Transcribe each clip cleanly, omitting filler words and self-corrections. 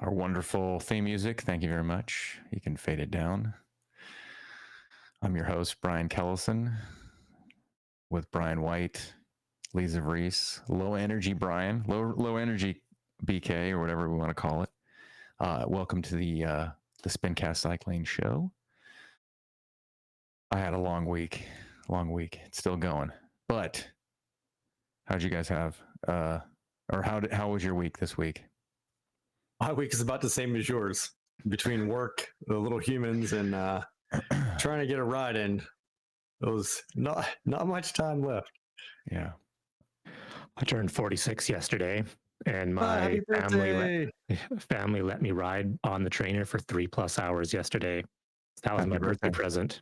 our wonderful theme music. Thank you very much. You can fade it down. I'm your host, Brian Kellison, with Brian White, Lisa Vries, low energy Brian, low energy BK, or whatever we want to call it. Welcome to the Spincast Cycling Show. I had a long week. It's still going. But how'd you guys have? How was your week this week? My week is about the same as yours. Between work, the little humans, and trying to get a ride in. It was not much time left. Yeah. I turned 46 yesterday, and my Happy family let me ride on the trainer for 3+ hours yesterday. That was Happy my birthday birthday. present.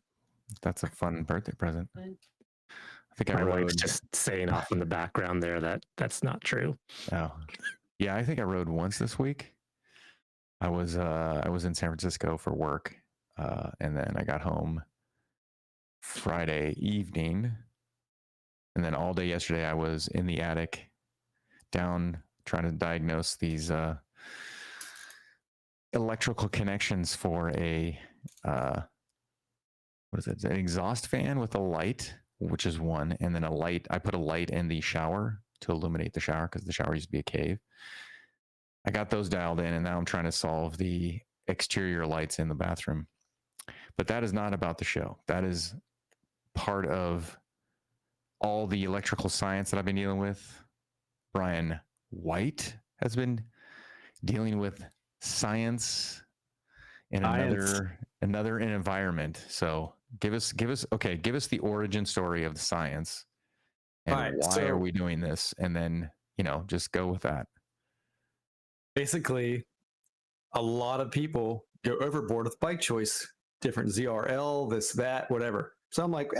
That's a fun birthday present. I think my wife's just saying off in the background there that that's not true. Oh, yeah. I think I rode once this week. I was in San Francisco for work, and then I got home Friday evening, and then all day yesterday I was in the attic, down trying to diagnose these electrical connections for a what is it? An exhaust fan with a light, which is one, and then a light. I put a light in the shower to illuminate the shower because the shower used to be a cave. I got those dialed in, and now I'm trying to solve the exterior lights in the bathroom. But that is not about the show. That is part of all the electrical science that I've been dealing with. Brian White has been dealing with science in another environment. So give us the origin story of the science and why are we doing this, and then just go with that. Basically, a lot of people go overboard with bike choice, different ZRL, this, that, whatever. So I'm like,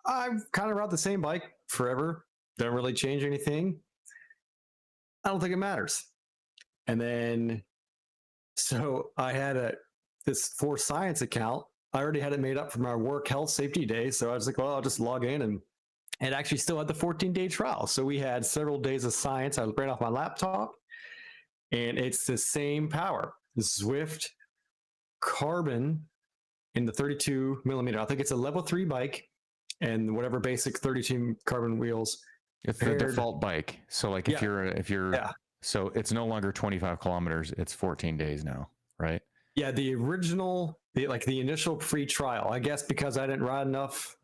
I've kind of rode the same bike forever. Don't really change anything. I don't think it matters. And then, so I had this For Science account. I already had it made up for my work health safety day. So I was like, well, I'll just log in, and it actually still had the 14-day trial. So we had several days of science. I ran off my laptop, and it's the same power. Zwift carbon in the 32 millimeter. I think it's a level 3 bike, and whatever basic 32 carbon wheels. It's the default bike. So like if you're so it's no longer 25 kilometers, it's 14 days now, right? Yeah, the original, the initial free trial, I guess because I didn't ride enough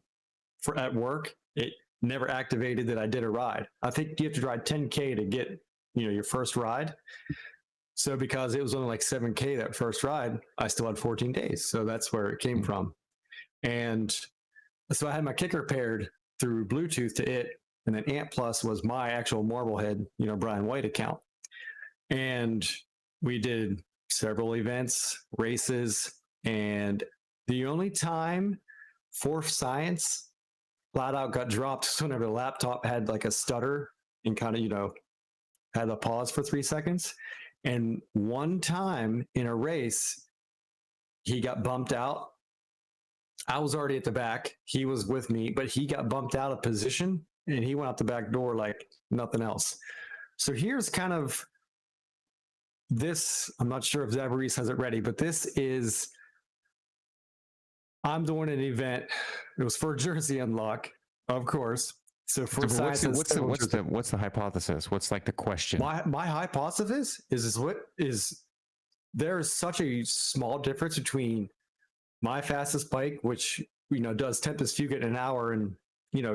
at work, it never activated that I did a ride. I think you have to ride 10K to get, your first ride. So because it was only like 7K that first ride, I still had 14 days. So that's where it came from. And so I had my kicker paired through Bluetooth to it. And then Ant Plus was my actual Marblehead, Brian White account. And we did several events, races. And the only time For Science flat out got dropped was whenever the laptop had like a stutter and kind of, had a pause for 3 seconds. And one time in a race, he got bumped out. I was already at the back. He was with me, but he got bumped out of position and he went out the back door like nothing else. So here's kind of this. I'm not sure if Zavarice has it ready, but this is, I'm doing an event. It was for Jersey Unlock, of course. So for what's the hypothesis? What's like the question? My hypothesis is there is such a small difference between my fastest bike, which does tempest fugit in an hour and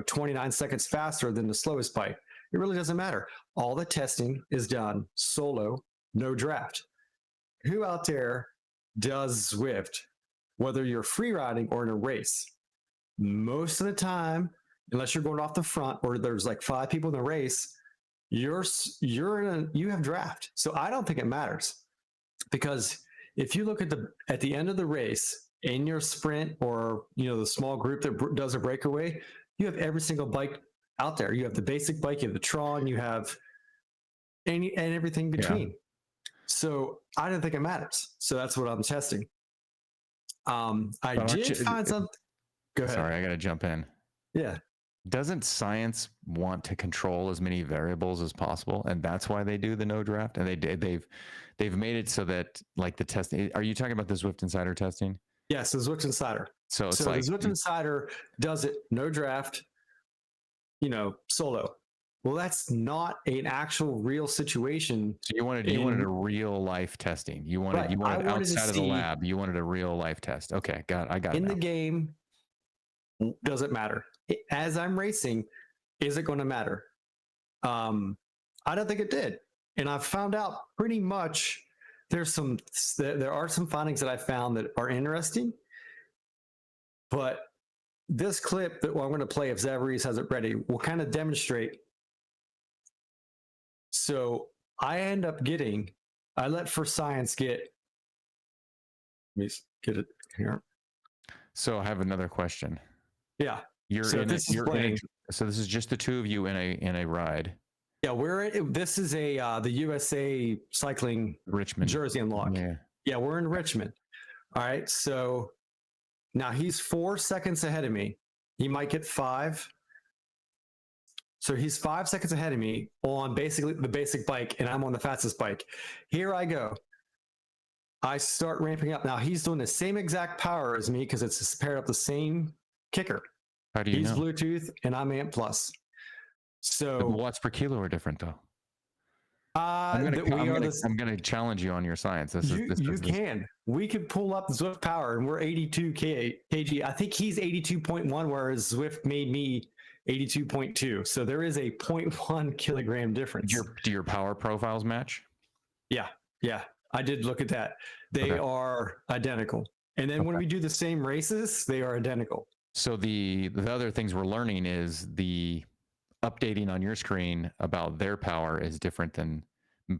29 seconds faster than the slowest bike. It really doesn't matter. All the testing is done solo, no draft. Who out there does Zwift, whether you're free riding or in a race? Most of the time, unless you're going off the front or there's like 5 people in the race, you have draft. So I don't think it matters, because if you look at the end of the race in your sprint or the small group that does a breakaway, you have every single bike out there. You have the basic bike, you have the Tron, you have everything between. Yeah. So I don't think it matters. So that's what I'm testing. I did find something. Go ahead. Sorry, I got to jump in. Yeah. Doesn't science want to control as many variables as possible, and that's why they do the no draft? And they've made it so that like the testing. Are you talking about the Zwift Insider testing? Yes, the Zwift Insider. So it's So like the Zwift Insider does it no draft, solo. Well, that's not an actual real situation. so you wanted a real life testing. You wanted Right. I wanted to outside of the see- lab. You wanted a real life test. Okay, I got it. In now. the game, does it matter? As I'm racing, is it going to matter? I don't think it did. And I've found out pretty much there are some findings that I found that are interesting. But this clip that I'm going to play, if Zavariz has it ready, will kind of demonstrate. So I end up I let For Science let me get it here. So I have another question. Yeah. So this is just the two of you in a ride. Yeah, this is the USA Cycling Richmond Jersey Unlock. Yeah, we're in Richmond. All right, so now he's 4 seconds ahead of me. He might get 5. So he's 5 seconds ahead of me on basically the basic bike, and I'm on the fastest bike. Here I go. I start ramping up. Now he's doing the same exact power as me because it's paired up the same kicker. How do you He's know? Bluetooth and I'm Amp Plus. So the watts per kilo are different though. I'm going to challenge you on your science. You can. We could pull up Zwift Power and we're 82 kg. I think he's 82.1, whereas Zwift made me 82.2. So there is a 0.1 kilogram difference. Do your power profiles match? Yeah. I did look at that. They are identical. And then when we do the same races, they are identical. So the other things we're learning is the updating on your screen about their power is different than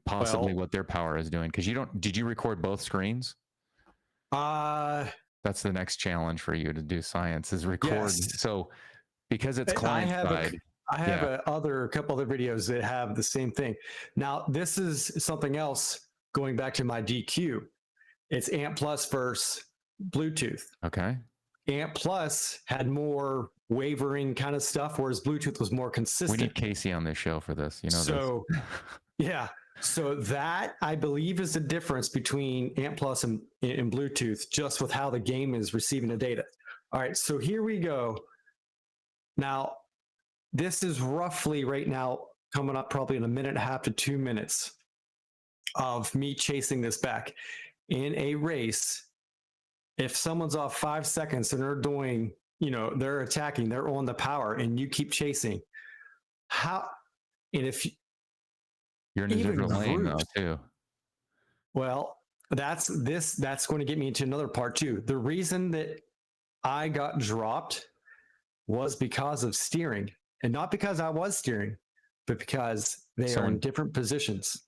possibly what their power is doing. Because did you record both screens? That's the next challenge for you to do science is record. Yes. So because it's client side. I have a couple other videos that have the same thing. Now, this is something else going back to my DQ. It's Amp Plus versus Bluetooth. Okay. Amp Plus had more wavering kind of stuff, whereas Bluetooth was more consistent. We need Casey on this show for this. So, yeah. So that, I believe, is the difference between Amp Plus and Bluetooth, just with how the game is receiving the data. All right, so here we go. Now, this is roughly right now coming up probably in a minute and a half to 2 minutes of me chasing this back. In a race, if someone's off 5 seconds and they're doing, they're attacking, they're on the power, and you keep chasing, and if you're in a different lane though, too. Well, that's going to get me into another part too. The reason that I got dropped was because of steering, and not because I was steering, but because they are in different positions.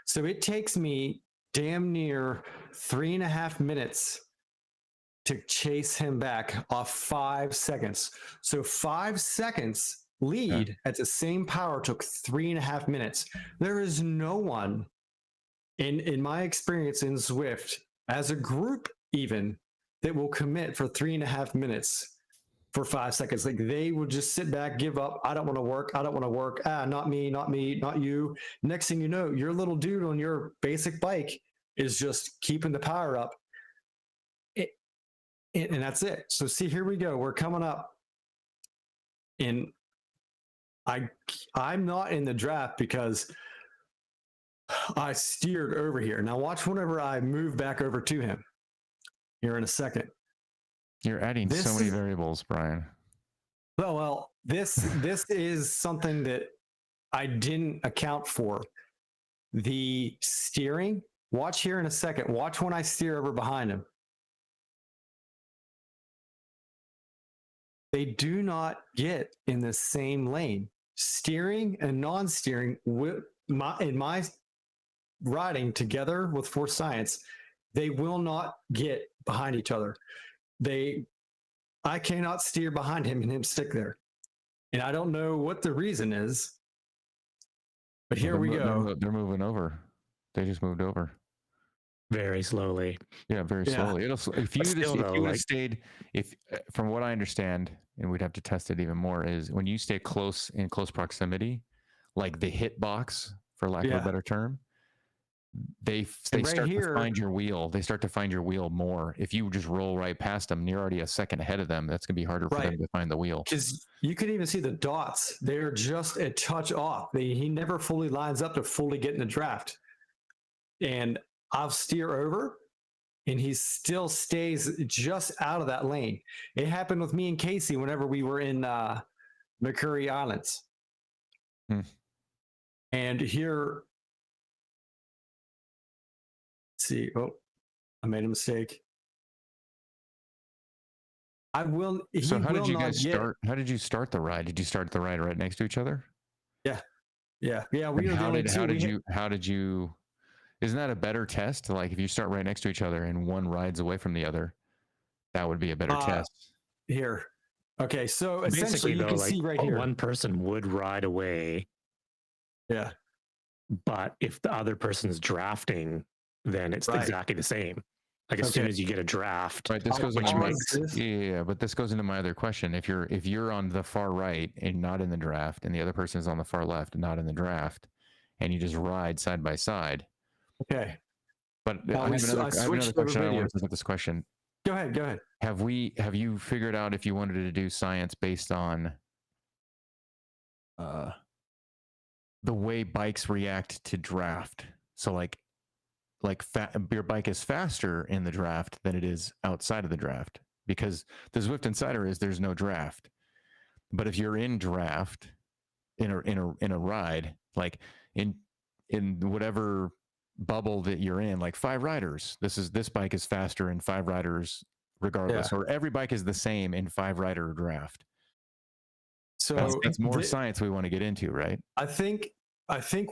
So it takes me damn near 3.5 minutes to chase him back off 5 seconds. So 5 seconds lead at the same power took 3.5 minutes. There is no one in my experience in Zwift as a group even that will commit for 3.5 minutes for 5 seconds. Like they will just sit back, give up. I don't want to work. Not me, not you. Next thing you know, your little dude on your basic bike is just keeping the power up. And that's it. So see, here we go. We're coming up. And I'm not in the draft because I steered over here. Now watch whenever I move back over to him here in a second. You're adding so many variables, Brian. Well, this is something that I didn't account for. The steering. Watch here in a second. Watch when I steer over behind him. They do not get in the same lane. Steering and non-steering, in my riding together with For Science, they will not get behind each other. I cannot steer behind him and him stick there. And I don't know what the reason is, but here we go. They're moving over. They just moved over. very slowly. Yeah, very Yeah. slowly. If you But just still, if though, you would have like, stayed, if from what I understand, and we'd have to test it even more, is when you stay in close proximity, like the hit box, for lack of a Yeah. better term, they And right start to here, find your wheel. They start to find your wheel more. If you just roll right past them, and you're already a second ahead of them. That's gonna be harder for right, them to find the wheel. because you could even see the dots. They're just a touch off. He never fully lines up to fully get in the draft. And I'll steer over, and he still stays just out of that lane. It happened with me and Casey whenever we were in McCurry Islands. Hmm. And here, let's see. Oh, I made a mistake. I will. So He how did will you not guys get. start? How did you start the ride? Did you start the ride right next to each other? Yeah, yeah. We And were the only two. how did you? Isn't that a better test? Like if you start right next to each other and one rides away from the other, that would be a better test. Here. Okay, so basically, essentially, you though, can like, see right here. one person would ride away, Yeah, but if the other person's drafting, then it's Right. exactly the same. Like as soon Okay. as you get a draft, Right. This goes which into my makes yeah, but this goes into my other question. If you're on the far right and not in the draft, and the other person is on the far left and not in the draft, and you just ride side by side. Okay. But Now I have another switched over question. I want videos. to look at this question. Go ahead. Go ahead. Have you figured out if you wanted to do science based on the way bikes react to draft? So like your bike is faster in the draft than it is outside of the draft, because the Zwift Insider is there's no draft. But if you're in draft in a ride, like in whatever bubble that you're in, like 5 riders, this bike is faster in 5 riders regardless, or every bike is the same in 5 rider draft. So That's more science we want to get into, right? I think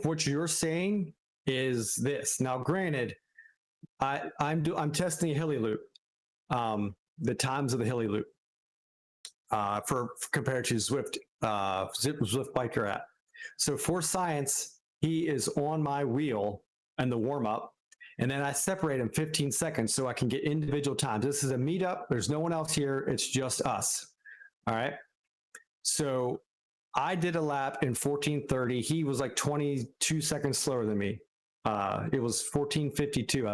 what you're saying is this. Now, granted, I'm testing a hilly loop, the times of the hilly loop, for compared to Zwift Biker app. So for science, he is on my wheel and the warm up, and then I separate him 15 seconds so I can get individual times. This is a meetup. There's no one else here. It's just us. All right. So I did a lap in 14:30. He was like 22 seconds slower than me. It was 14:52.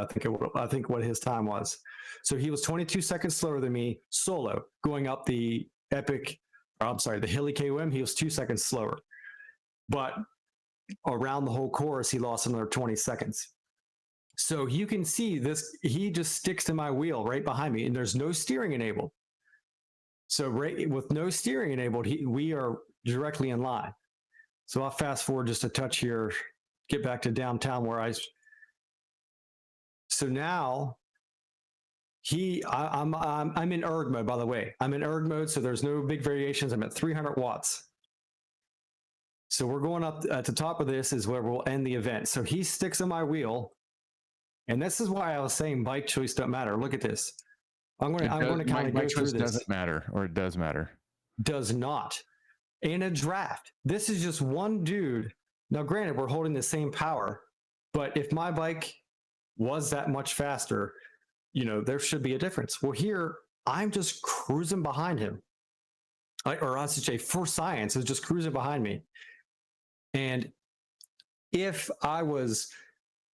I think what his time was. So he was 22 seconds slower than me solo going up the the hilly KOM. He was 2 seconds slower, but around the whole course, he lost another 20 seconds. So you can see this, he just sticks to my wheel right behind me, and there's no steering enabled. So right with no steering enabled, we are directly in line. So I'll fast forward just a touch here, get back to downtown so now I'm in erg mode, by the way. I'm in erg mode, so there's no big variations. I'm at 300 watts. So we're going up at the top of this is where we'll end the event. So he sticks on my wheel. And this is why I was saying bike choice don't matter. Look at this. I'm going to kind of go through this. Doesn't matter, or it does matter? Does not. In a draft, this is just one dude. Now, granted, we're holding the same power, but if my bike was that much faster, there should be a difference. Well, here, I'm just cruising behind him. Or I should say, for science, is just cruising behind me. And if I was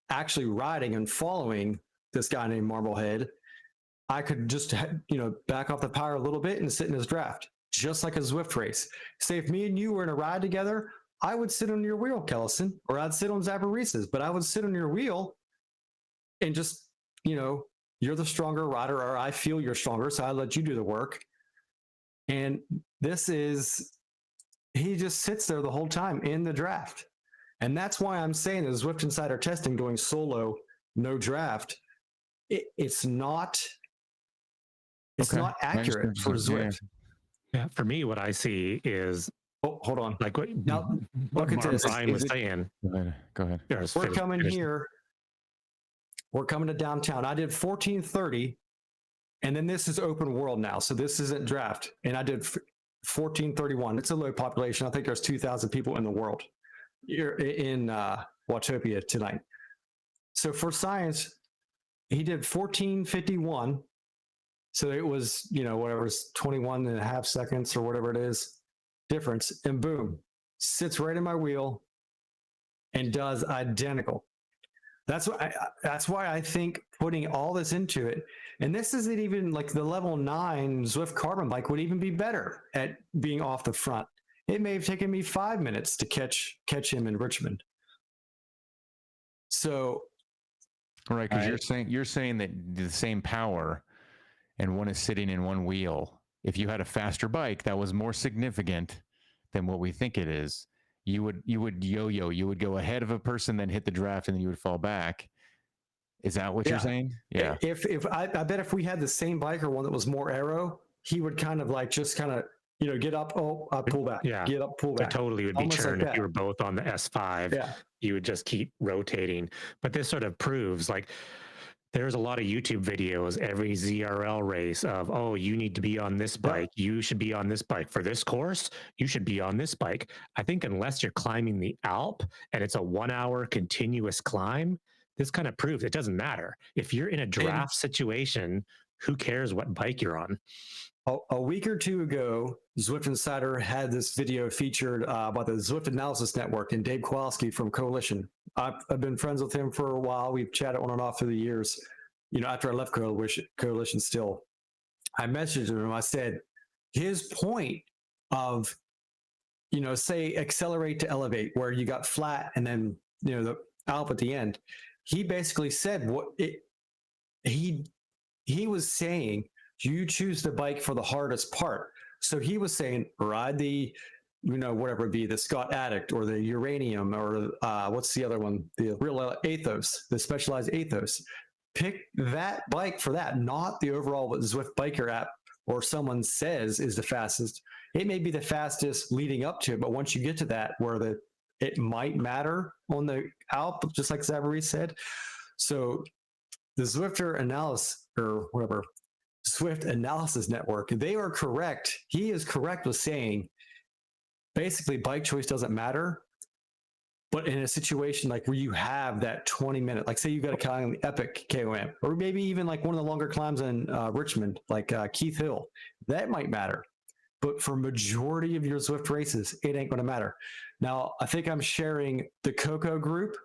actually riding and following this guy named Marblehead, I could just, back off the power a little bit and sit in his draft, just like a Zwift race. Say if me and you were in a ride together, I would sit on your wheel, Kellison, or I'd sit on Zabarissa's, but I would sit on your wheel and just, you're the stronger rider, or I feel you're stronger, so I let you do the work. And he just sits there the whole time in the draft. And that's why I'm saying the Zwift Insider testing going solo, no draft, it's not accurate for Zwift. Yeah, for me, what I see is hold on. Like what Now, look at this. Brian was saying. Go ahead. We're coming here. We're coming to downtown. I did 14:30, and then this is open world now. So this isn't draft. And I did 14:31. It's a low population. I think there's 2,000 people in the world in Watopia tonight. So for science, he did 14:51. So it was, whatever, it's 21 and a half seconds or whatever it is difference. And boom, sits right in my wheel and does identical. That's why I think putting all this into it, and this isn't even like the level 9 Zwift carbon bike would even be better at being off the front. It may have taken me 5 minutes to catch him in Richmond. So, right, because you're saying that the same power, and one is sitting in one wheel. If you had a faster bike that was more significant than what we think it is, you would yo-yo. You would go ahead of a person, then hit the draft, and then you would fall back. Is that what you're saying? Yeah. If I bet if we had the same bike or one that was more aero, he would kind of like just kind of get up, pull back, get up, pull back. It totally would be Almost churn like if you were both on the S5. Yeah. You would just keep rotating. But this sort of proves like there's a lot of YouTube videos every ZRL race of, oh, you need to be on this bike. You should be on this bike. For this course, you should be on this bike. I think unless you're climbing the Alp and it's a 1 hour continuous climb, this kind of proves it doesn't matter. If you're in a draft situation, who cares what bike you're on? A week or two ago, Zwift Insider had this video featured about the Zwift Analysis Network and Dave Kowalski from Coalition. I've been friends with him for a while. We've chatted on and off through the years. After I left Coalition still, I messaged him and I said, his point of, say accelerate to elevate, where you got flat and then, the Alp at the end. He basically said he was saying, you choose the bike for the hardest part. So he was saying, ride the, whatever it be, the Scott Addict or the Uranium or what's the other one? The real Athos, the Specialized Athos. Pick that bike for that, not the overall what Zwift Biker app or someone says is the fastest. It may be the fastest leading up to it, but once you get to that, where it might matter on the Alp, just like Zachary said. So the Zwifter analysis or whatever, Zwift Analysis Network, they are correct. He is correct with saying basically bike choice doesn't matter. But in a situation like where you have that 20-minute, like say you got a climb epic KOM, or maybe even like one of the longer climbs in Richmond, like Keith Hill, that might matter. But for majority of your Zwift races, it ain't going to matter. Now, I think I'm sharing the Coco group.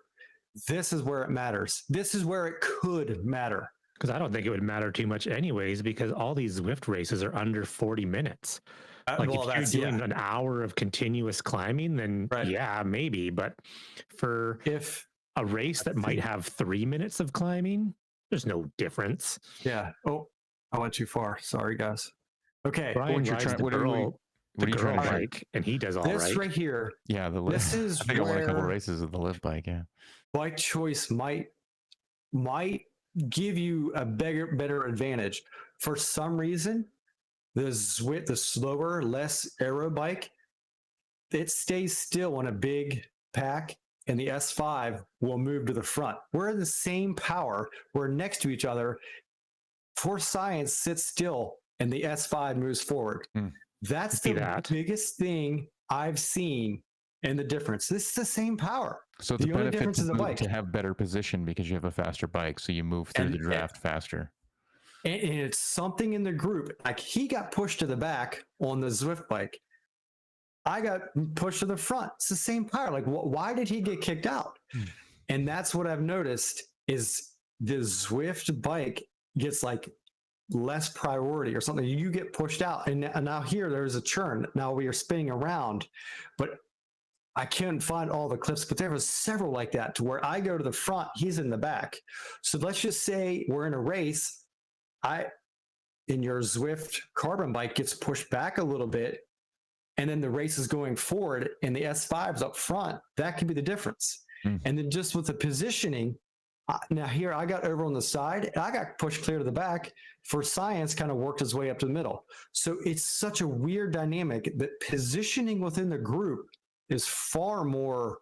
This is where it matters. This is where it could matter. Because I don't think it would matter too much anyways, because all these Zwift races are under 40 minutes. Like if you're doing an hour of continuous climbing, then yeah, maybe. But for a race that might have 3 minutes of climbing, there's no difference. Yeah. Oh, I went too far. Sorry, guys. Okay. Brian rides the girl bike, and he does all right. This right here. Yeah, the lift. This is I think I won a couple races with the lift bike. Yeah. Bike choice might give you a better advantage. For some reason, the Zwift, the slower, less aero bike, it stays still on a big pack, and the S5 will move to the front. We're in the same power. We're next to each other. Force Science sits still, and the S5 moves forward. That's the biggest thing I've seen in the difference. This is the same power. So the only difference is the bike to have better position because you have a faster bike, so you move through the draft faster. And it's something in the group. Like he got pushed to the back on the Zwift bike. I got pushed to the front. It's the same power. Like, why did he get kicked out? And that's what I've noticed is the Zwift bike gets like less priority or something. You get pushed out, and now here there's a churn. Now we are spinning around, but I can't find all the clips, but there was several like that to where I go to the front, he's in the back. So let's just say we're in a race. In your Zwift carbon bike gets pushed back a little bit, and then the race is going forward and the S5's up front. That could be the difference. And then just with the positioning, now here I got over on the side and I got pushed clear to the back. For Science kind of worked his way up to the middle. So it's such a weird dynamic that positioning within the group is far more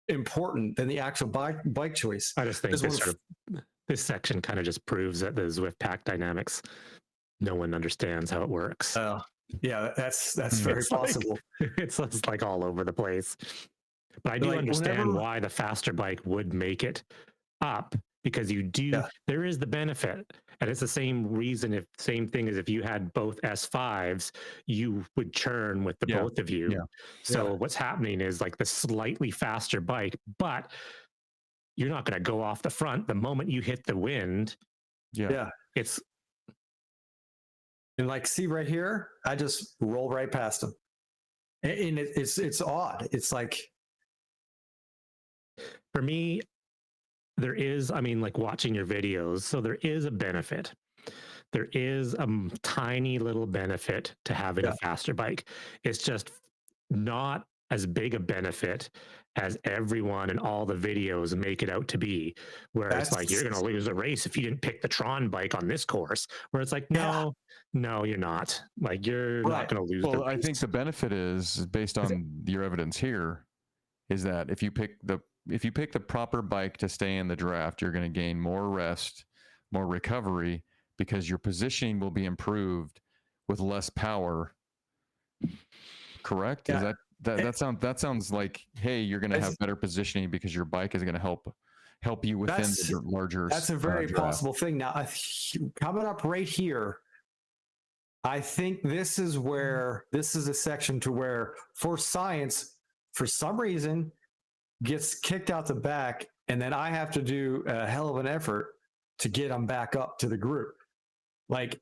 important than the actual bike choice. I just think this section kind of just proves that the Zwift pack dynamics, no one understands how it works. Yeah, that's very possible. It's like all over the place. But I do understand why the faster bike would make it up because you do, Yeah. there is the benefit. And it's the same reason, same thing as if you had both S5s, you would churn with the Yeah. both of you. Yeah. So what's happening is like the slightly faster bike, but you're not going to go off the front the moment you hit the wind. Yeah. It's, and like, see right here, I just roll right past him. And it's odd. It's like, for me, there is, I mean, like watching your videos, so there is a benefit. There is a tiny little benefit to having a faster bike. It's just not as big a benefit as everyone and all the videos make it out to be, where it's like you're going to lose a race if you didn't pick the Tron bike on this course, where it's like, no, you're not. Like, you're not going to lose the race. I think the benefit is based on your evidence here is that if you pick the proper bike to stay in the draft, you're going to gain more rest, more recovery, because your positioning will be improved with less power. Correct? Yeah. Is that sounds like, hey, you're going to have better positioning because your bike is going to help you within the larger. That's a very possible thing. Now, coming up right here, I think this is a section to where Force Science, for some reason, gets kicked out the back, and then I have to do a hell of an effort to get him back up to the group. Like,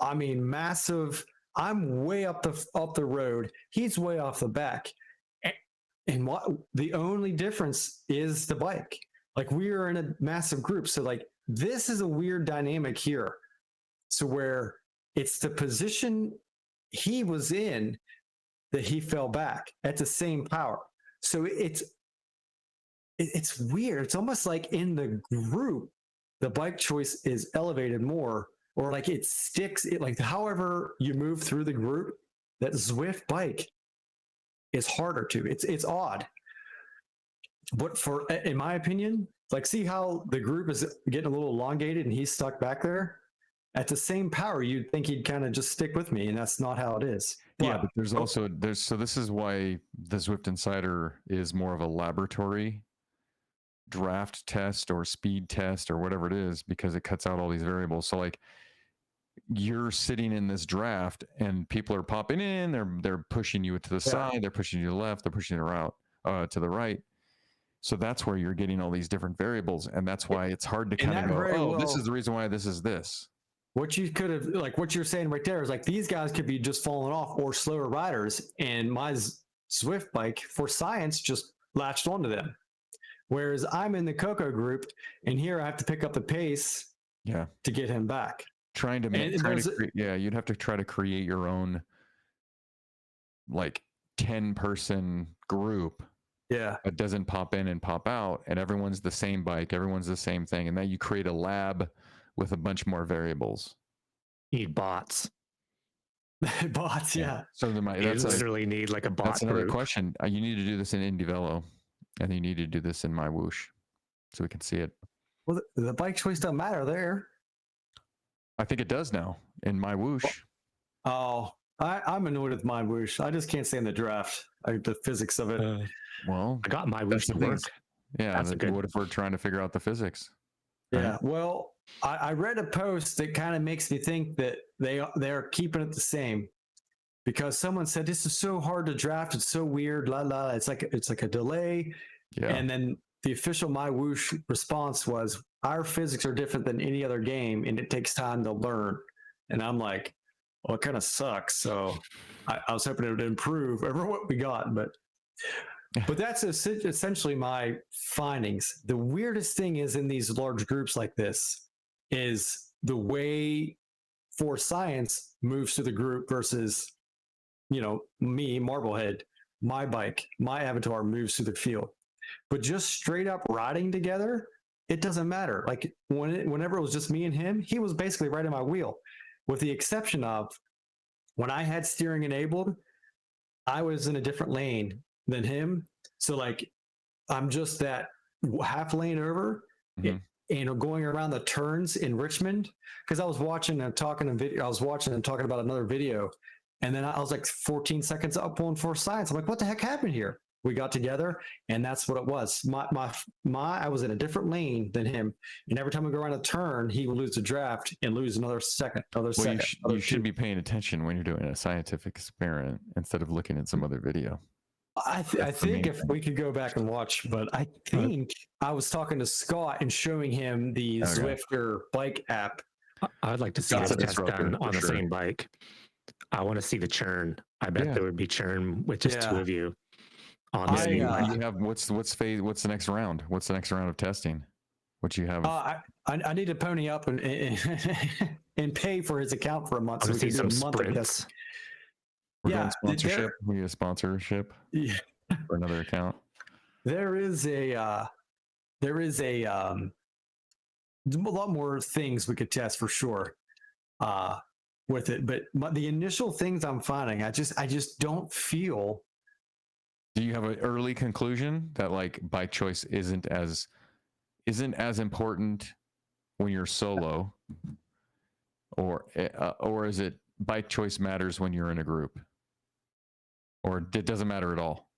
massive. I'm way up the road. He's way off the back. And what the only difference is the bike. Like, we are in a massive group. So like, this is a weird dynamic here. So where it's the position he was in that he fell back at the same power. So it's weird. It's almost like in the group, the bike choice is elevated more, or like it sticks. It like, however you move through the group, that Zwift bike is harder to. It's odd. But in my opinion, like, see how the group is getting a little elongated and he's stuck back there? At the same power, you'd think he'd kind of just stick with me, and that's not how it is. But so this is why the Zwift Insider is more of a laboratory draft test or speed test or whatever it is, because it cuts out all these variables. So like, you're sitting in this draft and people are popping in, they're pushing you to the side, they're pushing you to the left, they're pushing you to the right. So that's where you're getting all these different variables, and that's why it's hard to kind of go, this is the reason why this is this. What you could have, like what you're saying right there, is like, these guys could be just falling off or slower riders, and my Zwift bike for science just latched onto them. Whereas I'm in the Coco group, and here I have to pick up the pace to get him back. You'd have to try to create your own like 10-person group. Yeah. That doesn't pop in and pop out, and everyone's the same bike, everyone's the same thing, and then you create a lab with a bunch more variables. You need bots. Bots, yeah. So you literally need like a bot. That's another question. You need to do this in IndyVelo, and you need to do this in my whoosh, so we can see it. Well, the bike choice doesn't matter there. I think it does now in my whoosh. Oh, I'm annoyed with my whoosh. I just can't stand the draft. The physics of it. Well, I got my whoosh to work. Yeah, what if we're trying to figure out the physics? Yeah, well, I read a post that kind of makes me think that they're keeping it the same, because someone said this is so hard to draft. It's so weird. It's like a delay. Yeah. And then the official My Whoosh response was, our physics are different than any other game, and it takes time to learn. And I'm like, well, it kind of sucks. So I was hoping it would improve over what we got, but that's essentially my findings. The weirdest thing is, in these large groups like this, is the way Force Science moves to the group versus, me, Marblehead, my bike, my avatar moves through the field. But just straight up riding together, it doesn't matter. Like, whenever it was just me and him, he was basically right in my wheel, with the exception of when I had steering enabled, I was in a different lane than him. So like, I'm just that half lane over, and going around the turns in Richmond, because I was watching and talking about another video, and then I was like 14 seconds up on Force Science. I'm like, what the heck happened here? we got together, and that's what it was. I was in a different lane than him, and every time we go around a turn, he would lose a draft and lose another second, Well, you should be paying attention when you're doing a scientific experiment instead of looking at some other video. I think if we could go back and watch, but I think I was talking to Scott and showing him the Zwifter bike app. I'd like to see this test done on the same bike. I want to see the churn. I bet there would be churn with just two of you on the same bike. You have what's the next round? What's the next round of testing? What you have? I need to pony up and pay for his account for a month. I want to see some sprints. We're doing sponsorship. We need a sponsorship for another account. There is a lot more things we could test for sure with it, but the initial things I'm finding, I just don't feel. Do you have an early conclusion that like bike choice isn't as important when you're solo, or is it bike choice matters when you're in a group? Or it doesn't matter at all?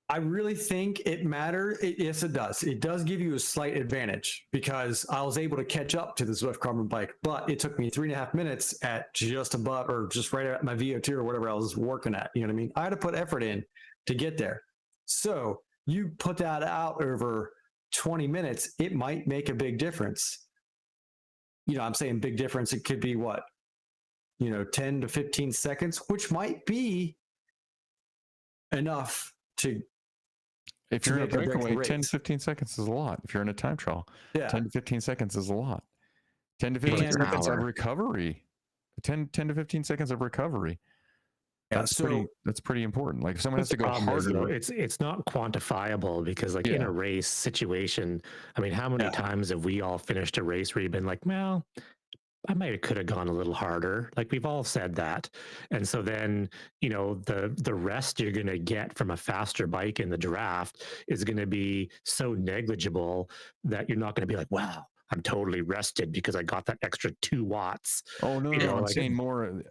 I really think it matters. Yes, it does. It does give you a slight advantage because I was able to catch up to the Zwift carbon bike, but it took me 3.5 minutes at just above or just right at my VO2 or whatever I was working at. You know what I mean? I had to put effort in to get there. So you put that out over 20 minutes, it might make a big difference. You know, I'm saying big difference. It could be what, 10 to 15 seconds, which might be enough to. If you're in a breakaway, 10 to 15 seconds is a lot. If you're in a time trial, 10 to 15 seconds is a lot. 10 to 15 seconds of recovery. 10 to 15 seconds of recovery. That's pretty important. Like if someone has to go harder. It's not quantifiable because like in a race situation, I mean, how many times have we all finished a race where you've been like, well, I could have gone a little harder. Like we've all said that. And so then, the rest you're going to get from a faster bike in the draft is going to be so negligible that you're not going to be like, wow, I'm totally rested because I got that extra 2 watts. Oh, no, I'm saying more,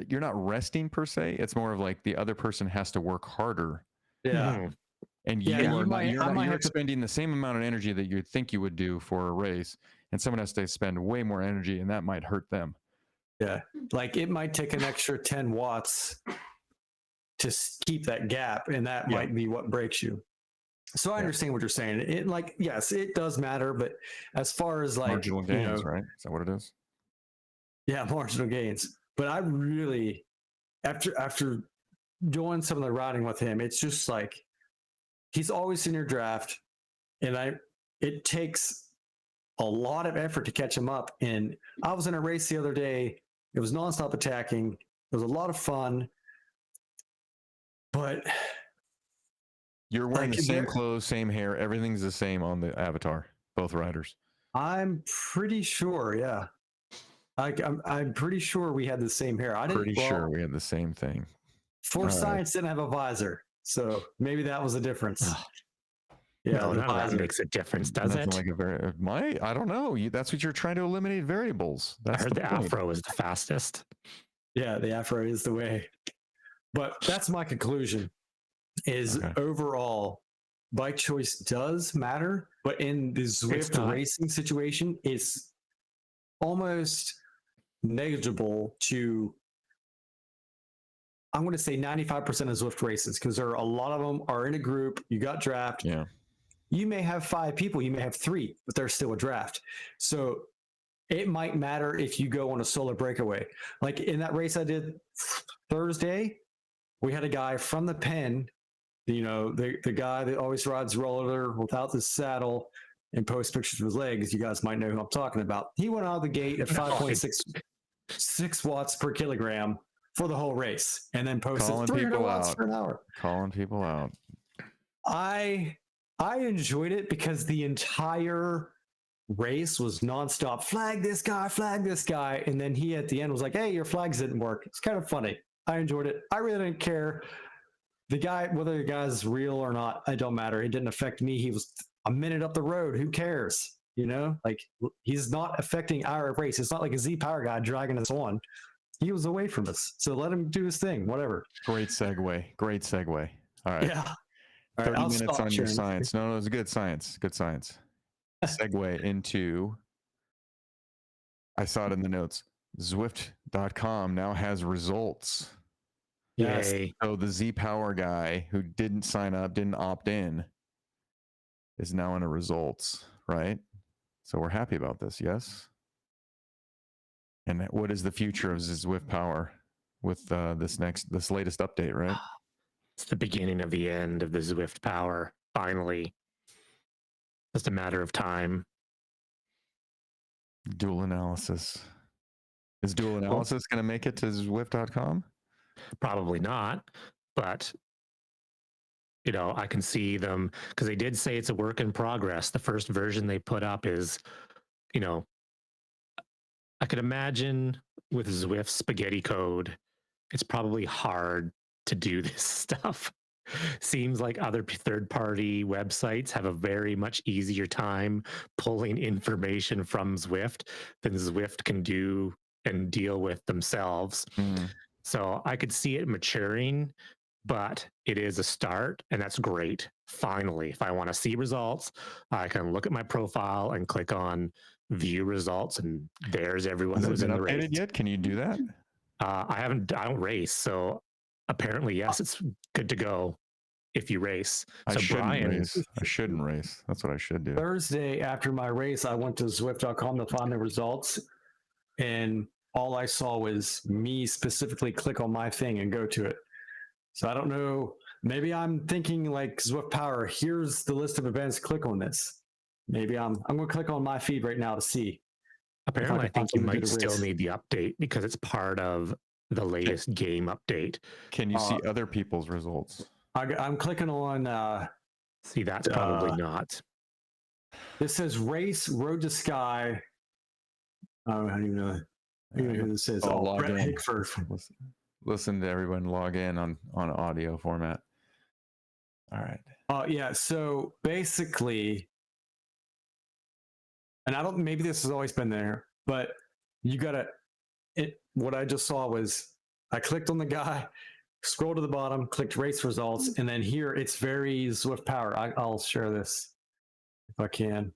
you're not resting per se. It's more of like the other person has to work harder. Yeah. Mm-hmm. And you're expending the same amount of energy that you think you would do for a race. And someone has to spend way more energy and that might hurt them. Yeah. Like it might take an extra 10 watts to keep that gap. And that might be what breaks you. So I understand what you're saying. Yes, it does matter. But as far as like marginal gains, right? Is that what it is? Yeah, marginal gains. But I really, after doing some of the riding with him, it's just like, he's always in your draft. And it takes a lot of effort to catch him up. And I was in a race the other day. It was nonstop attacking. It was a lot of fun. But you're wearing the same clothes, same hair. Everything's the same on the avatar, both riders. I'm pretty sure, yeah. I'm pretty sure we had the same hair. Sure we had the same thing. Force Science didn't have a visor, so maybe that was the difference. Yeah, no, none of that makes a difference, does it? Like I don't know. That's what you're trying to eliminate variables. I heard the Afro is the fastest. Yeah, the Afro is the way. But that's my conclusion. Overall, bike choice does matter, but in the Zwift racing situation, it's almost negligible to. I'm going to say 95% of Zwift races because a lot of them are in a group. You got draft. Yeah. You may have 5 people, you may have 3, but there's still a draft. So it might matter if you go on a solo breakaway. Like in that race I did Thursday, we had a guy from the pen, the guy that always rides roller without the saddle and posts pictures of his legs. You guys might know who I'm talking about. He went out of the gate at 5.6 watts per kilogram for the whole race and then posted 300 watts per hour. Calling people out. I enjoyed it because the entire race was nonstop. Flag this guy. And then he at the end was like, hey, your flags didn't work. It's kind of funny. I enjoyed it. I really didn't care. Whether the guy's real or not, it don't matter. It didn't affect me. He was a minute up the road. Who cares? Like he's not affecting our race. It's not like a Z Power guy dragging us on. He was away from us. So let him do his thing, whatever. Great segue. All right. Yeah. All right, 30 I'll minutes stop on your sharing. science. No, it's good science. Good science. Segue into, I saw it in the notes. Zwift.com now has results. Yes. Yay. So the Z Power guy who didn't sign up, didn't opt in, is now in the results, right? So we're happy about this, yes? And what is the future of Zwift Power with this latest update, right? It's the beginning of the end of the Zwift Power. Finally. Just a matter of time. Dual analysis. Is dual Well, analysis going to make it to Zwift.com? probably not, but I can see them because they did say it's a work in progress. The first version they put up is, I could imagine with Zwift spaghetti code, it's probably hard to do this stuff. Seems like other third-party websites have a very much easier time pulling information from Zwift than Zwift can do and deal with themselves. So I could see it maturing, but it is a start, and that's great. Finally, if I want to see results, I can look at my profile and click on view results, and there's everyone Has that it was been in the race. updated yet? Can you do that? I don't race, so apparently, yes, it's good to go if you race. I So shouldn't Brian, race. I shouldn't race. That's what I should do. Thursday after my race, I went to Zwift.com to find the results, and all I saw was me specifically click on my thing and go to it. So I don't know. Maybe I'm thinking like Zwift Power. Here's the list of events. Click on this. Maybe I'm going to click on my feed right now to see. apparently, I think you might still race. need the update because it's part of the latest game update. Can you see other people's results? I'm clicking on. See, that's probably not. This says race road to sky. I don't even know who this is. Log Brett in. Hickford. Listen to everyone log in on audio format. All right. Yeah. So basically, and I don't. Maybe this has always been there, but you gotta. What I just saw was I clicked on the guy, scroll to the bottom, clicked race results, and then here it's very Zwift Power. I'll share this if I can.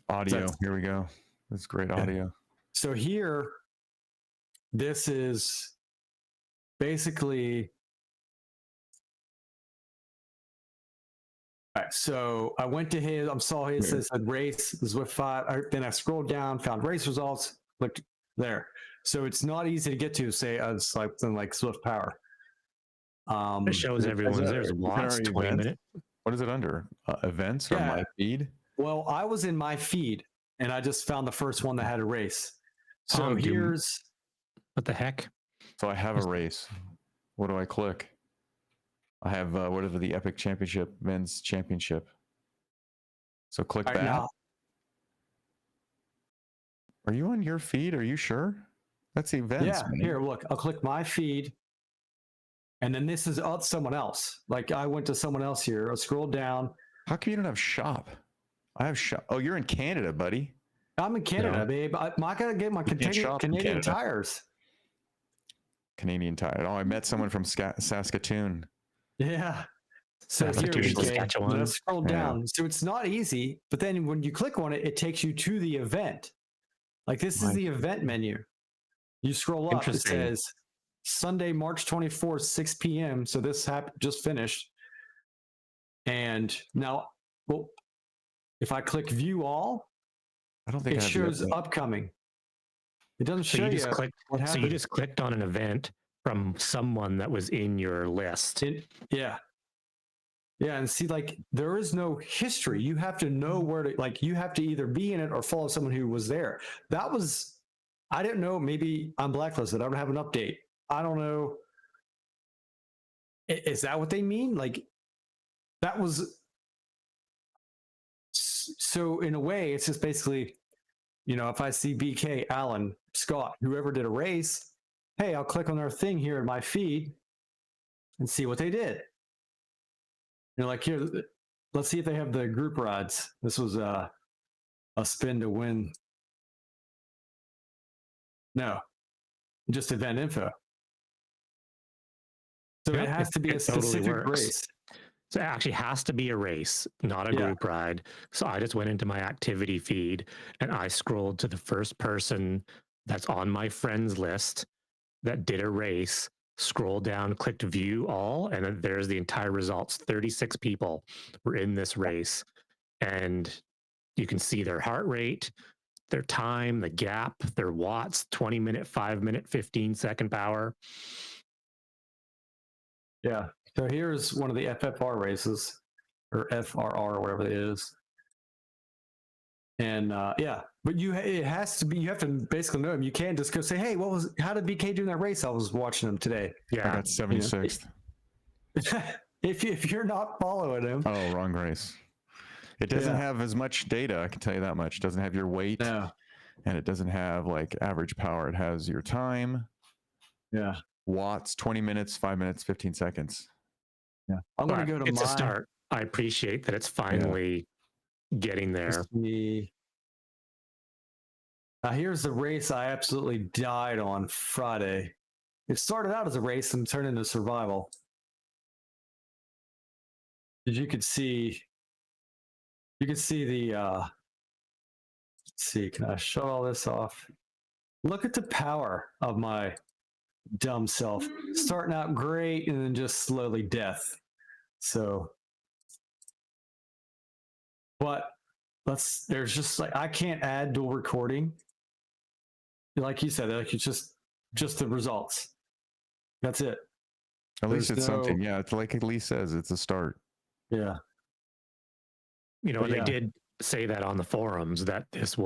Audio. Here we go. That's great audio. So here, this is basically. All right, so I went to his. I saw his. It said race Zwift 5. Then I scrolled down, found race results, clicked there. So it's not easy to get to. Say something like Zwift Power. It shows everyone. There's Watts 20 minutes. What is it under? Events or my feed? Well, I was in my feed, and I just found the first one that had a race. So here's. What the heck? So I have a race. What do I click? I have whatever the Epic Championship, Men's Championship. So click that. Now, are you on your feed? Are you sure? That's events. Yeah, man. Here, look. I'll click my feed. And then this is someone else. Like I went to someone else here. I'll scroll down. How come you don't have shop? I have shop. Oh, you're in Canada, buddy. I'm in Canada, babe. I gotta get my Canadian tires. Canadian tires. Oh, I met someone from Saskatoon. Yeah. So here we go. Let's scroll down. Yeah. So it's not easy, but then when you click on it, it takes you to the event. Like this is the event menu. You scroll up, it says Sunday, March 24th, 6 p.m. So this just finished. And now, well, if I click view all, I don't think it shows upcoming. It doesn't show you what happened. So you just clicked on an event from someone that was in your list. Yeah. And see, like, there is no history. You have to know where to, like, you have to either be in it or follow someone who was there. I didn't know. Maybe I'm blacklisted. I don't have an update. I don't know. Is that what they mean? Like, that was. So, in a way, it's just basically, if I see BK, Alan, Scott, whoever did a race, hey, I'll click on their thing here in my feed and see what they did. Like, here, let's see if they have the group rides. This was a spin to win No, just event info. So it has to be a specific race. So it actually has to be a race, not a group ride. So I just went into my activity feed and I scrolled to the first person that's on my friends list that did a race, scroll down, clicked view all, and then there's the entire results. 36 people were in this race. And you can see their heart rate, their time, the gap, their watts, 20-minute, 5-minute, 15-second power. Yeah. So here's one of the FFR races, or FRR, whatever it is. And but it has to be, you have to basically know him. You can't just go say, hey, how did BK do in that race? I was watching him today. Yeah. I got 76th. If you're not following him. Oh, wrong race. It doesn't have as much data, I can tell you that much. It doesn't have your weight. No. And it doesn't have like average power. It has your time. Yeah. Watts, 20 minutes, 5 minutes, 15 seconds. Yeah. I'm going to go to it's a start. I appreciate that it's finally getting there. Now here's the race I absolutely died on Friday. It started out as a race and turned into survival. As you could see, the let's see, can I shut all this off? Look at the power of my dumb self. Starting out great and then just slowly death. So, but there's just like, I can't add dual recording. Like you said, like it's just the results. That's it. At least it's something. Yeah, it's like Lee says, it's a start. Yeah. You know, they did say that on the forums that it's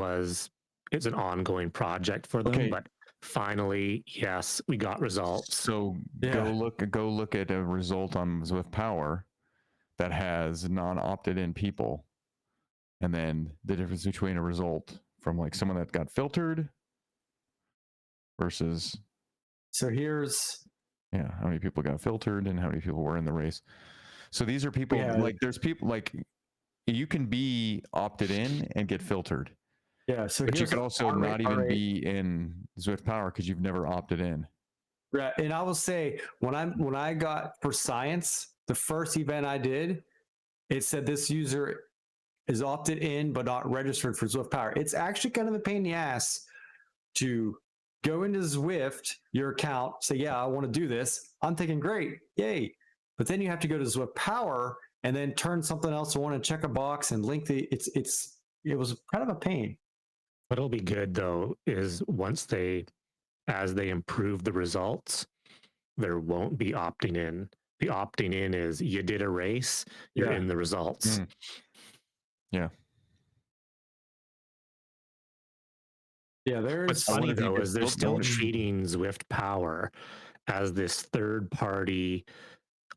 an ongoing project for them, but finally, yes, we got results. So go look at a result on Zwift Power that has non-opted in people, and then the difference between a result from like someone that got filtered versus. So here's. Yeah, how many people got filtered and how many people were in the race. So these are people like there's people like you can be opted in and get filtered. Yeah, so but you could also not even be in Zwift Power because you've never opted in. Right, and I will say when I got for science, the first event I did, it said this user is opted in but not registered for Zwift Power. It's actually kind of a pain in the ass to go into Zwift, your account, say, yeah, I want to do this. I'm thinking, great, yay. But then you have to go to Zwift Power and then turn something else on and check a box and link it was kind of a pain. What'll be good though is as they improve the results, there won't be opting in. The opting in is you did a race, you're in the results. Yeah, What's funny though is they're still treating Zwift Power as this third-party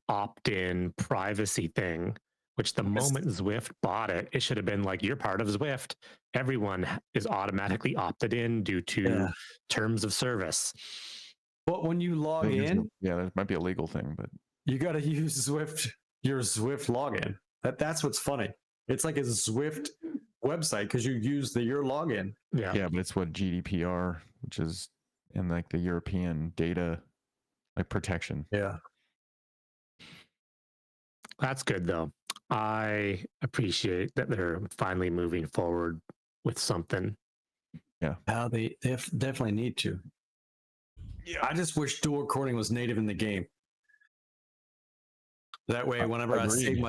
opt-in privacy thing, which the moment Zwift bought it, it should have been like, you're part of Zwift. Everyone is automatically opted in due to terms of service. But when you log in, that might be a legal thing, but you got to use your Zwift login. That's what's funny. It's like a Zwift website because you use your login. Yeah, but it's what GDPR, which is in like the European data like protection. Yeah. That's good though. I appreciate that they're finally moving forward with something. Yeah. They definitely need to. Yeah. I just wish dual recording was native in the game. That way, whenever I save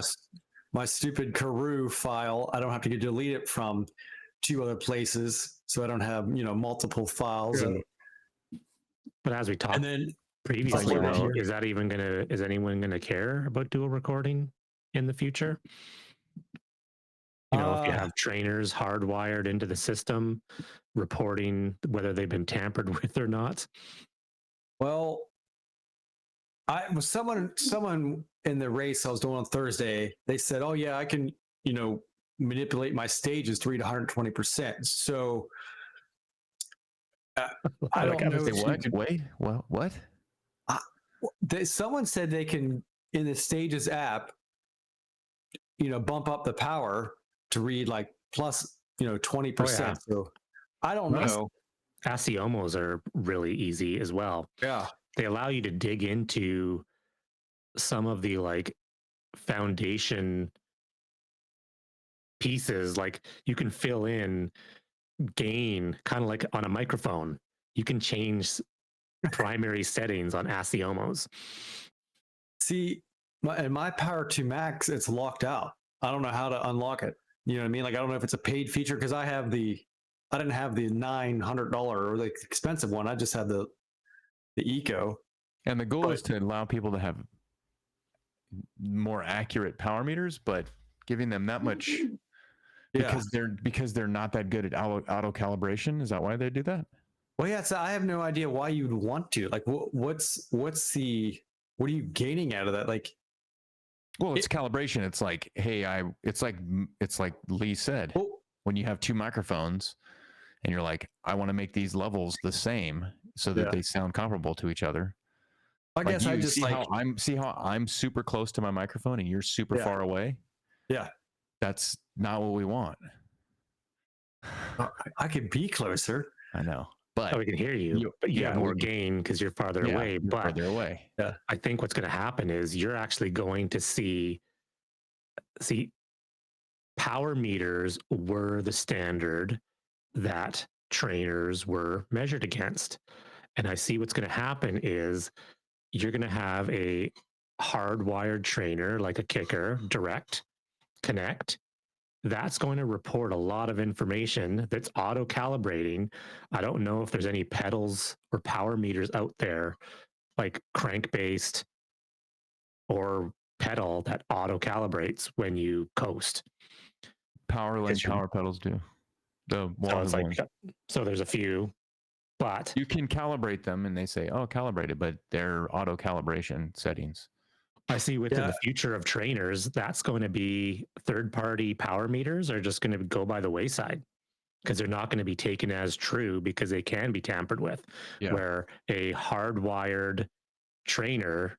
my stupid Karoo file, I don't have to delete it from 2 other places, so I don't have multiple files. Yeah. But as we talked previously, though, is anyone gonna care about dual recording in the future? If you have trainers hardwired into the system, reporting whether they've been tampered with or not. Well, I was someone in the race I was doing on Thursday. They said, "Oh yeah, I can, manipulate my stages 3 to 120%." So I don't know. What? Someone said they can in the Stages app, bump up the power to read like plus, 20%. So I don't know. Asiomos are really easy as well. Yeah. They allow you to dig into some of the like foundation pieces. Like you can fill in gain kind of like on a microphone. You can change primary settings on Asiomos. See, my Power 2 Max, it's locked out. I don't know how to unlock it. You know what I mean? Like, I don't know if it's a paid feature because I didn't have the $900 or the expensive one. I just had the Eco. And the goal is to allow people to have more accurate power meters, but giving them that much because they're not that good at auto calibration. Is that why they do that? Well, yeah. So I have no idea why you'd want to. Like, what are you gaining out of that? Like, well, it's calibration. It's like, hey, it's like Lee said, when you have two microphones and you're like, I want to make these levels the same so that they sound comparable to each other. I guess I just see how I'm super close to my microphone and you're super far away. Yeah. That's not what we want. I could be closer. I know, but we can hear you. But you have more gain because you're farther away. You're farther away. Yeah. I think what's going to happen is you're actually going to see power meters were the standard that trainers were measured against. And I see what's going to happen is you're going to have a hardwired trainer like a kicker direct connect. That's going to report a lot of information that's auto calibrating. I don't know if there's any pedals or power meters out there like crank based or pedal that auto calibrates when you coast. PowerLink power pedals do. So there's a few, but you can calibrate them and they say, oh, calibrated, but they're auto calibration settings. I see within the future of trainers, that's going to be third-party power meters are just going to go by the wayside because they're not going to be taken as true because they can be tampered with. Yeah. Where a hardwired trainer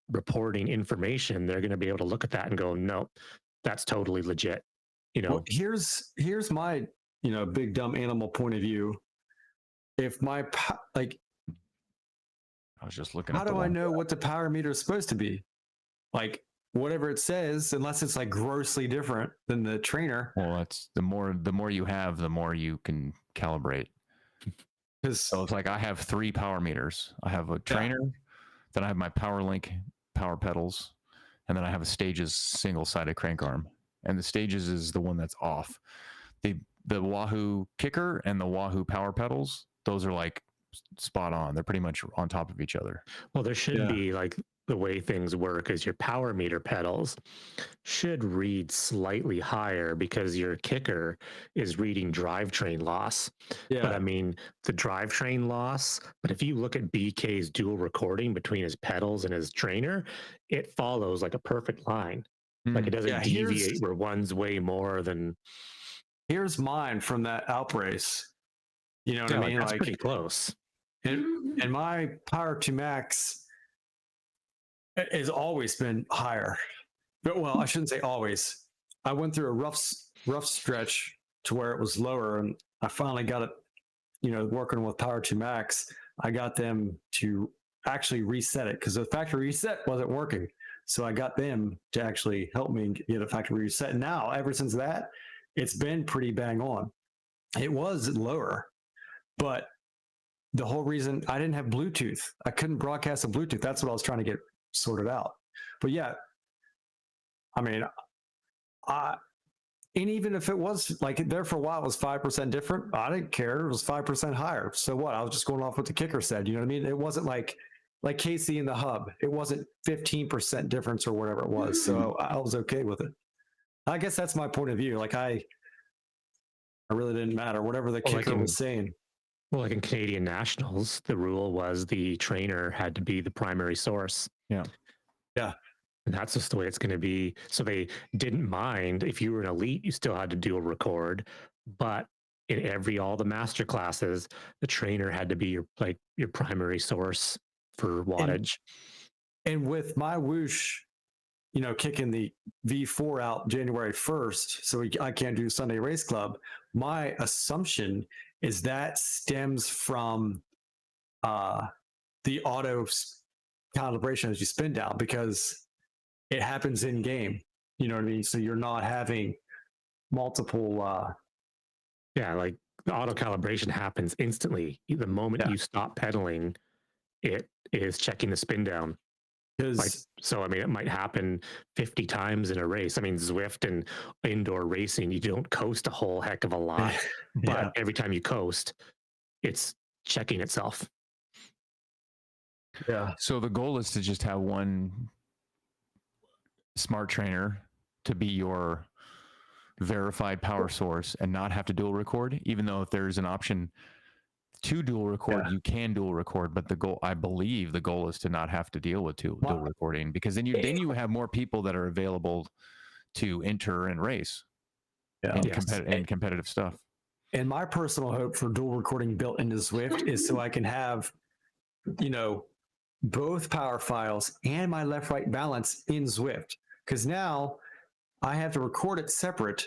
reporting information, they're going to be able to look at that and go, no, that's totally legit. Well, here's my big dumb animal point of view. If my I was just looking. How do I know what the power meter is supposed to be? Like whatever it says, unless it's like grossly different than the trainer. Well, that's the more you have, the more you can calibrate. So it's like I have 3 power meters. I have a trainer, then I have my PowerLink power pedals, and then I have a Stages single-sided crank arm. And the Stages is the one that's off. The Wahoo kicker and the Wahoo power pedals, those are like spot on. They're pretty much on top of each other. Well, there should be like the way things work is your power meter pedals should read slightly higher because your kicker is reading drivetrain loss. Yeah. But I mean, the drivetrain loss, but if you look at BK's dual recording between his pedals and his trainer, it follows like a perfect line. Like it doesn't deviate where one's way more than. Here's mine from that Alp race. You know what I mean? That's pretty close. And my Power 2 Max has always been higher. But well, I shouldn't say always. I went through a rough stretch to where it was lower, and I finally got it, working with Power 2 Max, I got them to actually reset it because the factory reset wasn't working. So I got them to actually help me get a factory reset. And now, ever since that, it's been pretty bang on. It was lower, but the whole reason I didn't have Bluetooth, I couldn't broadcast a Bluetooth. That's what I was trying to get sorted out. But yeah, I mean, and even if it was like there for a while, it was 5% different. I didn't care. It was 5% higher. So what? I was just going off what the kicker said. You know what I mean? It wasn't like Casey in the hub. It wasn't 15% difference or whatever it was. So I was okay with it. I guess that's my point of view. Like I really didn't matter whatever the kicker was saying. Well, like in Canadian Nationals, the rule was the trainer had to be the primary source. Yeah. Yeah. And that's just the way it's going to be. So they didn't mind if you were an elite, you still had to do a record. But in all the master classes, the trainer had to be your primary source for wattage. And with my whoosh, kicking the V4 out January 1st, so I can't do Sunday Race Club, my assumption is that stems from the auto calibration as you spin down, because it happens in game. You know what I mean? So you're not having multiple. Yeah, like the auto calibration happens instantly. The moment you stop pedaling, it is checking the spin down. Like, so I mean, it might happen 50 times in a race. I mean, Zwift and indoor racing, you don't coast a whole heck of a lot, but every time you coast, it's checking itself. Yeah. So the goal is to just have one smart trainer to be your verified power source and not have to dual record, even though if there's an option to dual record, you can dual record, but I believe the goal is to not have to deal with dual recording, because then you have more people that are available to enter and race in competitive stuff. And my personal hope for dual recording built into Zwift is so I can have, both power files and my left-right balance in Zwift, because now I have to record it separate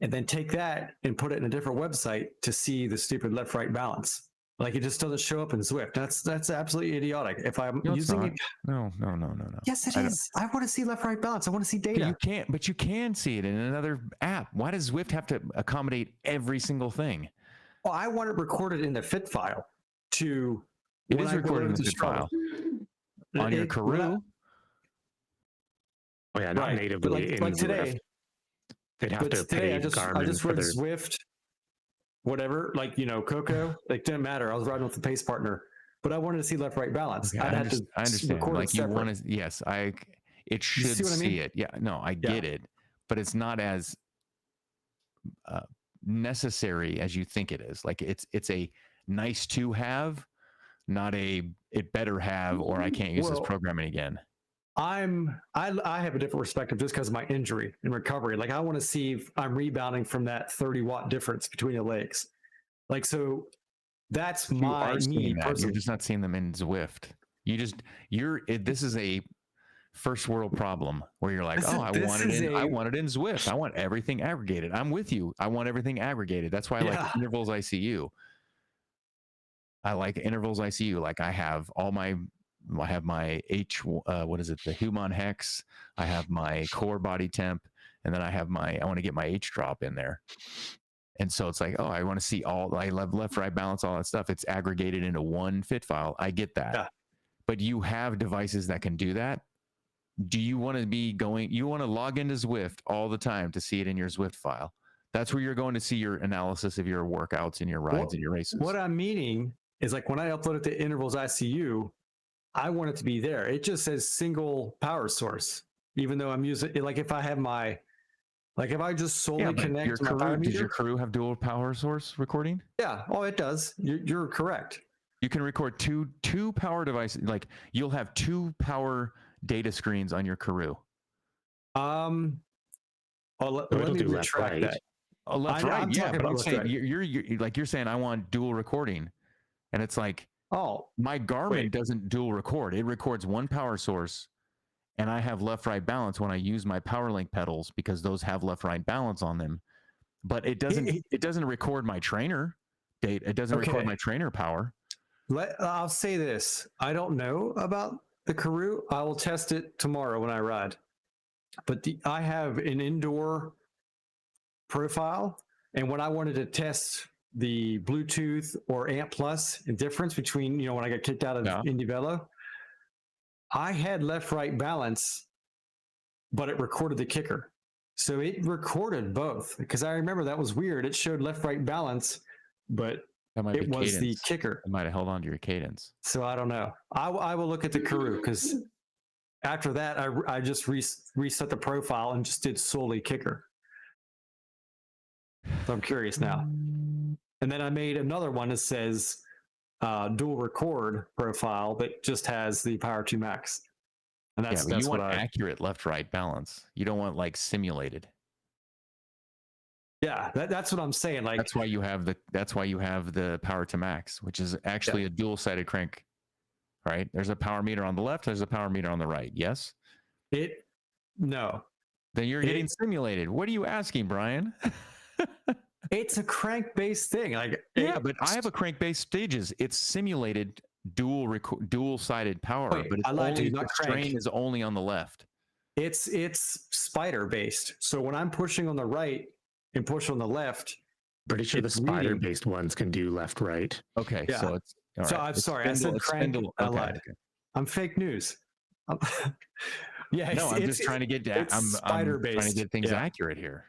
and then take that and put it in a different website to see the stupid left-right balance. Like, it just doesn't show up in Zwift. That's absolutely idiotic. If I'm using it, no. Yes, it is. I want to see left-right balance. I want to see data. But you can see it in another app. Why does Zwift have to accommodate every single thing? Well, I want it recorded in the fit file. It is recorded in the fit file on your Karoo. Oh yeah, not natively in Zwift. Today. They'd have to pay Garmin. I just read Zwift, whatever, Coco, didn't matter. I was riding with the pace partner, but I wanted to see left-right balance. Okay, I understand. Like, you want to, yes, it should see it. Yeah, no, I get it, but it's not as necessary as you think it is. Like, it's a nice to have, not a it better have, or I can't use this programming again. I have a different perspective just because of my injury and recovery. Like, I want to see if I'm rebounding from that 30-watt difference between the legs. Like, so that's my me personally. You're just not seeing them in Zwift. This is a first world problem where you're like, I want it in Zwift. I want everything aggregated. I'm with you. I want everything aggregated. That's why I like intervals ICU. I like intervals ICU. Like, I have my the Human Hex. I have my core body temp, and then I want to get my H drop in there. And so it's like, I want to see I love left, right balance, all that stuff. It's aggregated into one fit file. I get that. Yeah. But you have devices that can do that. Do you want to log into Zwift all the time to see it in your Zwift file? That's where you're going to see your analysis of your workouts and your rides and your races. What I'm meaning is, like, when I upload it to intervals ICU, I want it to be there. It just says single power source, even though I'm using it. Like, if I have if I just solely connect my power meter. Does your Karoo have dual power source recording? Yeah. Oh, it does. You're correct. You can record two power devices. Like, you'll have two power data screens on your Karoo. Let me retract that. Left, right. Yeah, but I'm saying you're saying I want dual recording, and it's like, my Garmin doesn't dual record. It records one power source, and I have left-right balance when I use my PowerLink pedals, because those have left-right balance on them. But it doesn't record my trainer data. It doesn't record my trainer power. I'll say this. I don't know about the Karoo. I will test it tomorrow when I ride. But I have an indoor profile, and when I wanted to test the Bluetooth or Amp Plus and difference between, when I got kicked out of Indy Velo, I had left-right balance, but it recorded the kicker. So it recorded both, because I remember that was weird. It showed left-right balance, but it was the kicker. It might have held on to your cadence. So I don't know. I will look at the Karoo, because after that, I just reset the profile and just did solely kicker. So I'm curious now. And then I made another one that says dual record profile that just has the Power 2 Max. And that's you want accurate left-right balance. You don't want, like, simulated. Yeah, that's what I'm saying. Like, that's why you have the Power 2 Max, which is actually a dual-sided crank. Right? There's a power meter on the left. There's a power meter on the right. Yes. No. Then you're getting simulated. What are you asking, Brian? It's a crank-based thing. Like, Yeah, but I have a crank-based stages. It's simulated dual-sided power, Wait, but it's I lied to only you, the not strain crank. is only on the left. It's spider-based. So when I'm pushing on the right and push on the left, Pretty sure the it's reading. spider-based ones can do left, right. Okay, Yeah. so it's all right. So I'm It's sorry, I spindle, said it's crank. spindle. I Okay, lied. okay. I'm fake news. Yeah, No, I'm just trying to get. it's I'm trying to spider-based. get things Yeah. accurate here.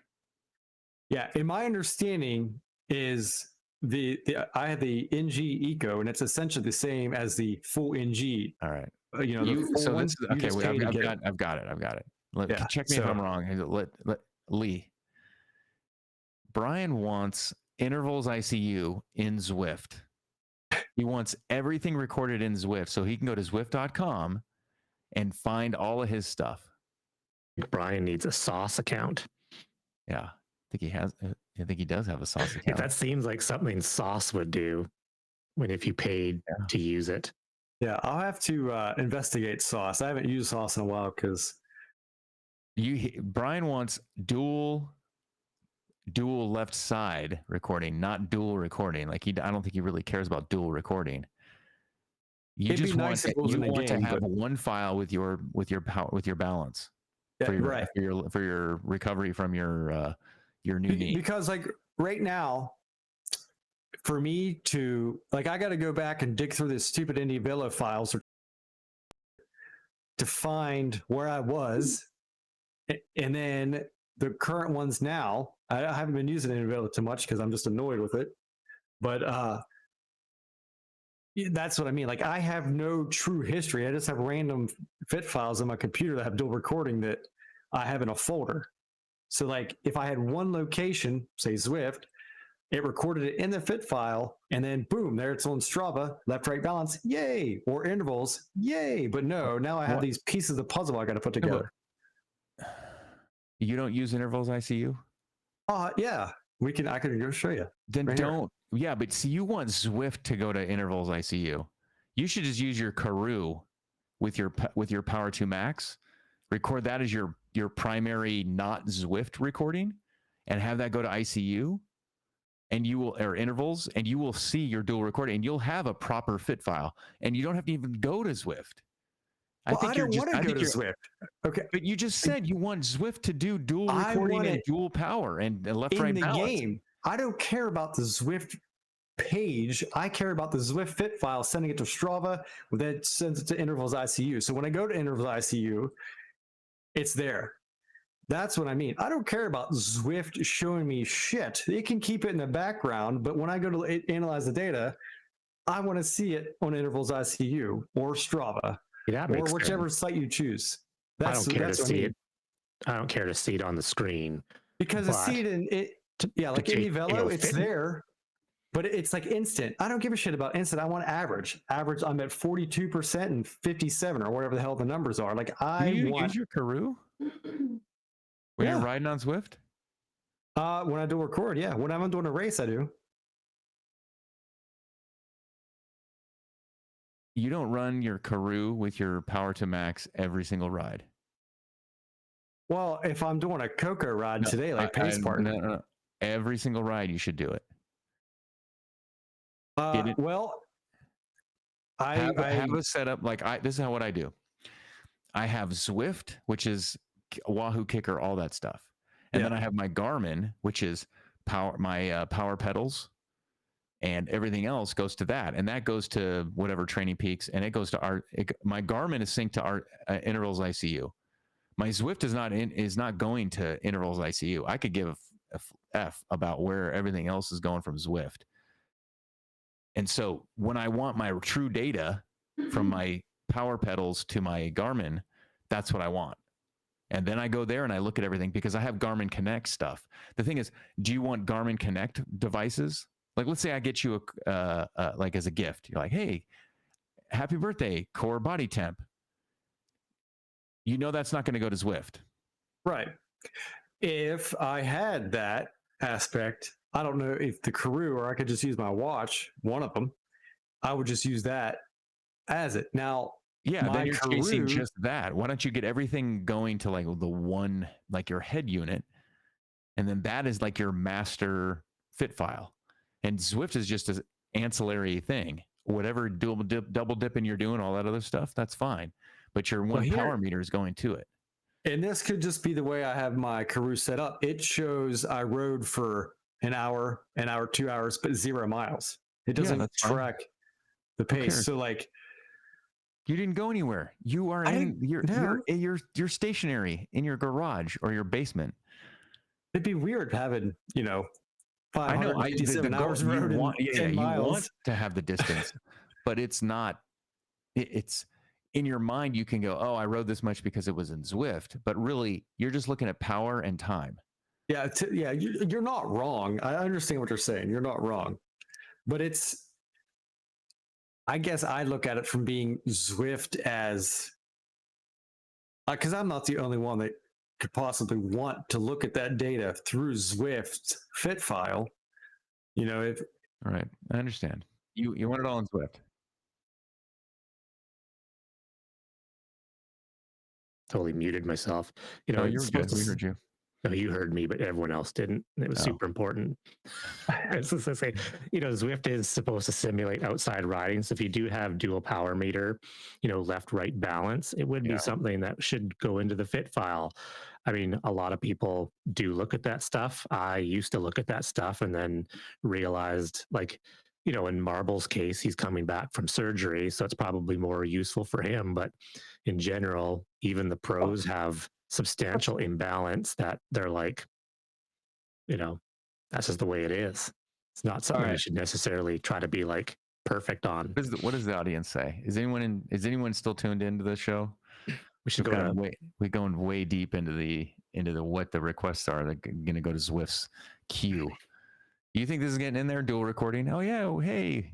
Yeah, in my understanding is I have the NG Eco, and it's essentially the same as the full NG. All right. You know, the full So one, this is you okay. just Wait, pay to get it. I've got it. Yeah, Check me if so- I'm wrong. Let Lee. Brian wants intervals ICU in Zwift. He wants everything recorded in Zwift, so he can go to Zwift.com and find all of his stuff. Brian needs a sauce account. Yeah, I think he has. I think he does have a sauce Yeah, account. that seems like something Sauce would do if you paid to use it. Yeah, I'll have to investigate Sauce. I haven't used Sauce in a while because Brian wants dual left side recording, not dual recording. Like I don't think he really cares about dual recording. You It'd just be want nice if it was in a to game, have but- one file with your balance yeah, right. for your recovery from your new knee. Because like right now, for me to like, I got to go back and dig through this stupid Indie files to find where I was, and then the current ones now. I haven't been using Indie too much because I'm just annoyed with it, but that's what I mean. Like, I have no true history. I just have random fit files on my computer that have dual recording that I have in a folder. So like if I had one location, say Zwift, it recorded it in the fit file, and then boom, there it's on Strava, left, right balance, yay, or intervals, yay. But no, now I have these pieces of the puzzle I got to put together. You don't use intervals ICU? Yeah, I can go show you. Then right don't. Here. Yeah, but see, you want Zwift to go to intervals ICU. You should just use your Karoo with your Power 2 Max. Record that as your primary not Zwift recording, and have that go to ICU, and you will or intervals, and you will see your dual recording, and you'll have a proper fit file, and you don't have to even go to Zwift. I don't want to go to Zwift. Okay, but you just said you want Zwift to do dual recording and dual power and left right balance. In the game, I don't care about the Zwift page. I care about the Zwift fit file, sending it to Strava, then it sends it to intervals ICU. So when I go to intervals ICU, it's there. That's what I mean. I don't care about Zwift showing me shit. It can keep it in the background, but when I go to analyze the data, I want to see it on intervals ICU or Strava, or whichever site you choose. I don't care to see it. I don't care to see it on the screen because I see it in it. Yeah, like in Velo, it's there, but it's like instant. I don't give a shit about instant. I want average. Average. I'm at 42% and 57 or whatever the hell the numbers are. Like Do you use your Karoo when you're riding on Zwift? When I do record, yeah. When I'm doing a race, I do. You don't run your Karoo with your Power 2 Max every single ride. Well, if I'm doing a Coco ride today, like Pace Park, no. Every single ride, you should do it. Well, I have a setup like this is what I do. I have Zwift, which is Wahoo Kicker, all that stuff, and then I have my Garmin, which is my power pedals, and everything else goes to that, and that goes to whatever Training Peaks, and it goes to my Garmin is synced to our intervals ICU. My Zwift is not going to intervals ICU. I could give a F about where everything else is going from Zwift. And so when I want my true data from my power pedals to my Garmin, that's what I want. And then I go there and I look at everything because I have Garmin Connect stuff. The thing is, do you want Garmin Connect devices? Like, let's say I get you like as a gift. You're like, hey, happy birthday, core body temp. You know that's not going to go to Zwift. Right. If I had that aspect, I don't know if the Karoo or I could just use my watch, one of them, I would just use that as it. Now, yeah, then you're chasing just that. Why don't you get everything going to like the one, like your head unit, and then that is like your master fit file, and Zwift is just an ancillary thing. Whatever double dipping you're doing, all that other stuff, that's fine. But your one power meter is going to it. And this could just be the way I have my Karoo set up. It shows I rode for an hour, 2 hours, but 0 miles. It doesn't track the pace. So like, you didn't go anywhere. You are you're stationary in your garage or your basement. It'd be weird having, 587 hours you road want, and 10 miles. You want to have the distance, but it's not. It's in your mind. You can go, oh, I rode this much because it was in Zwift, but really, you're just looking at power and time. Yeah, you're not wrong. I understand what you're saying. You're not wrong, but I guess I look at it from being Zwift as, because I'm not the only one that could possibly want to look at that data through Zwift's fit file. If right, I understand. You want it all in Zwift. Totally muted myself. You were good. We heard you. No, you heard me, but everyone else didn't. It was super important. As I say, Zwift is supposed to simulate outside riding. So if you do have dual power meter, left-right balance, it would be something that should go into the fit file. I mean, a lot of people do look at that stuff. I used to look at that stuff and then realized, like, in Marble's case, he's coming back from surgery, so it's probably more useful for him. But in general, even the pros have substantial imbalance that they're like, that's just the way it is. It's not something you should necessarily try to be like perfect on. What does the audience say? Is anyone still tuned into the show? We should we're going way deep into the what the requests are. They're going to go to Zwift's queue. Do you think this is getting in there? Dual recording? Oh yeah. Hey.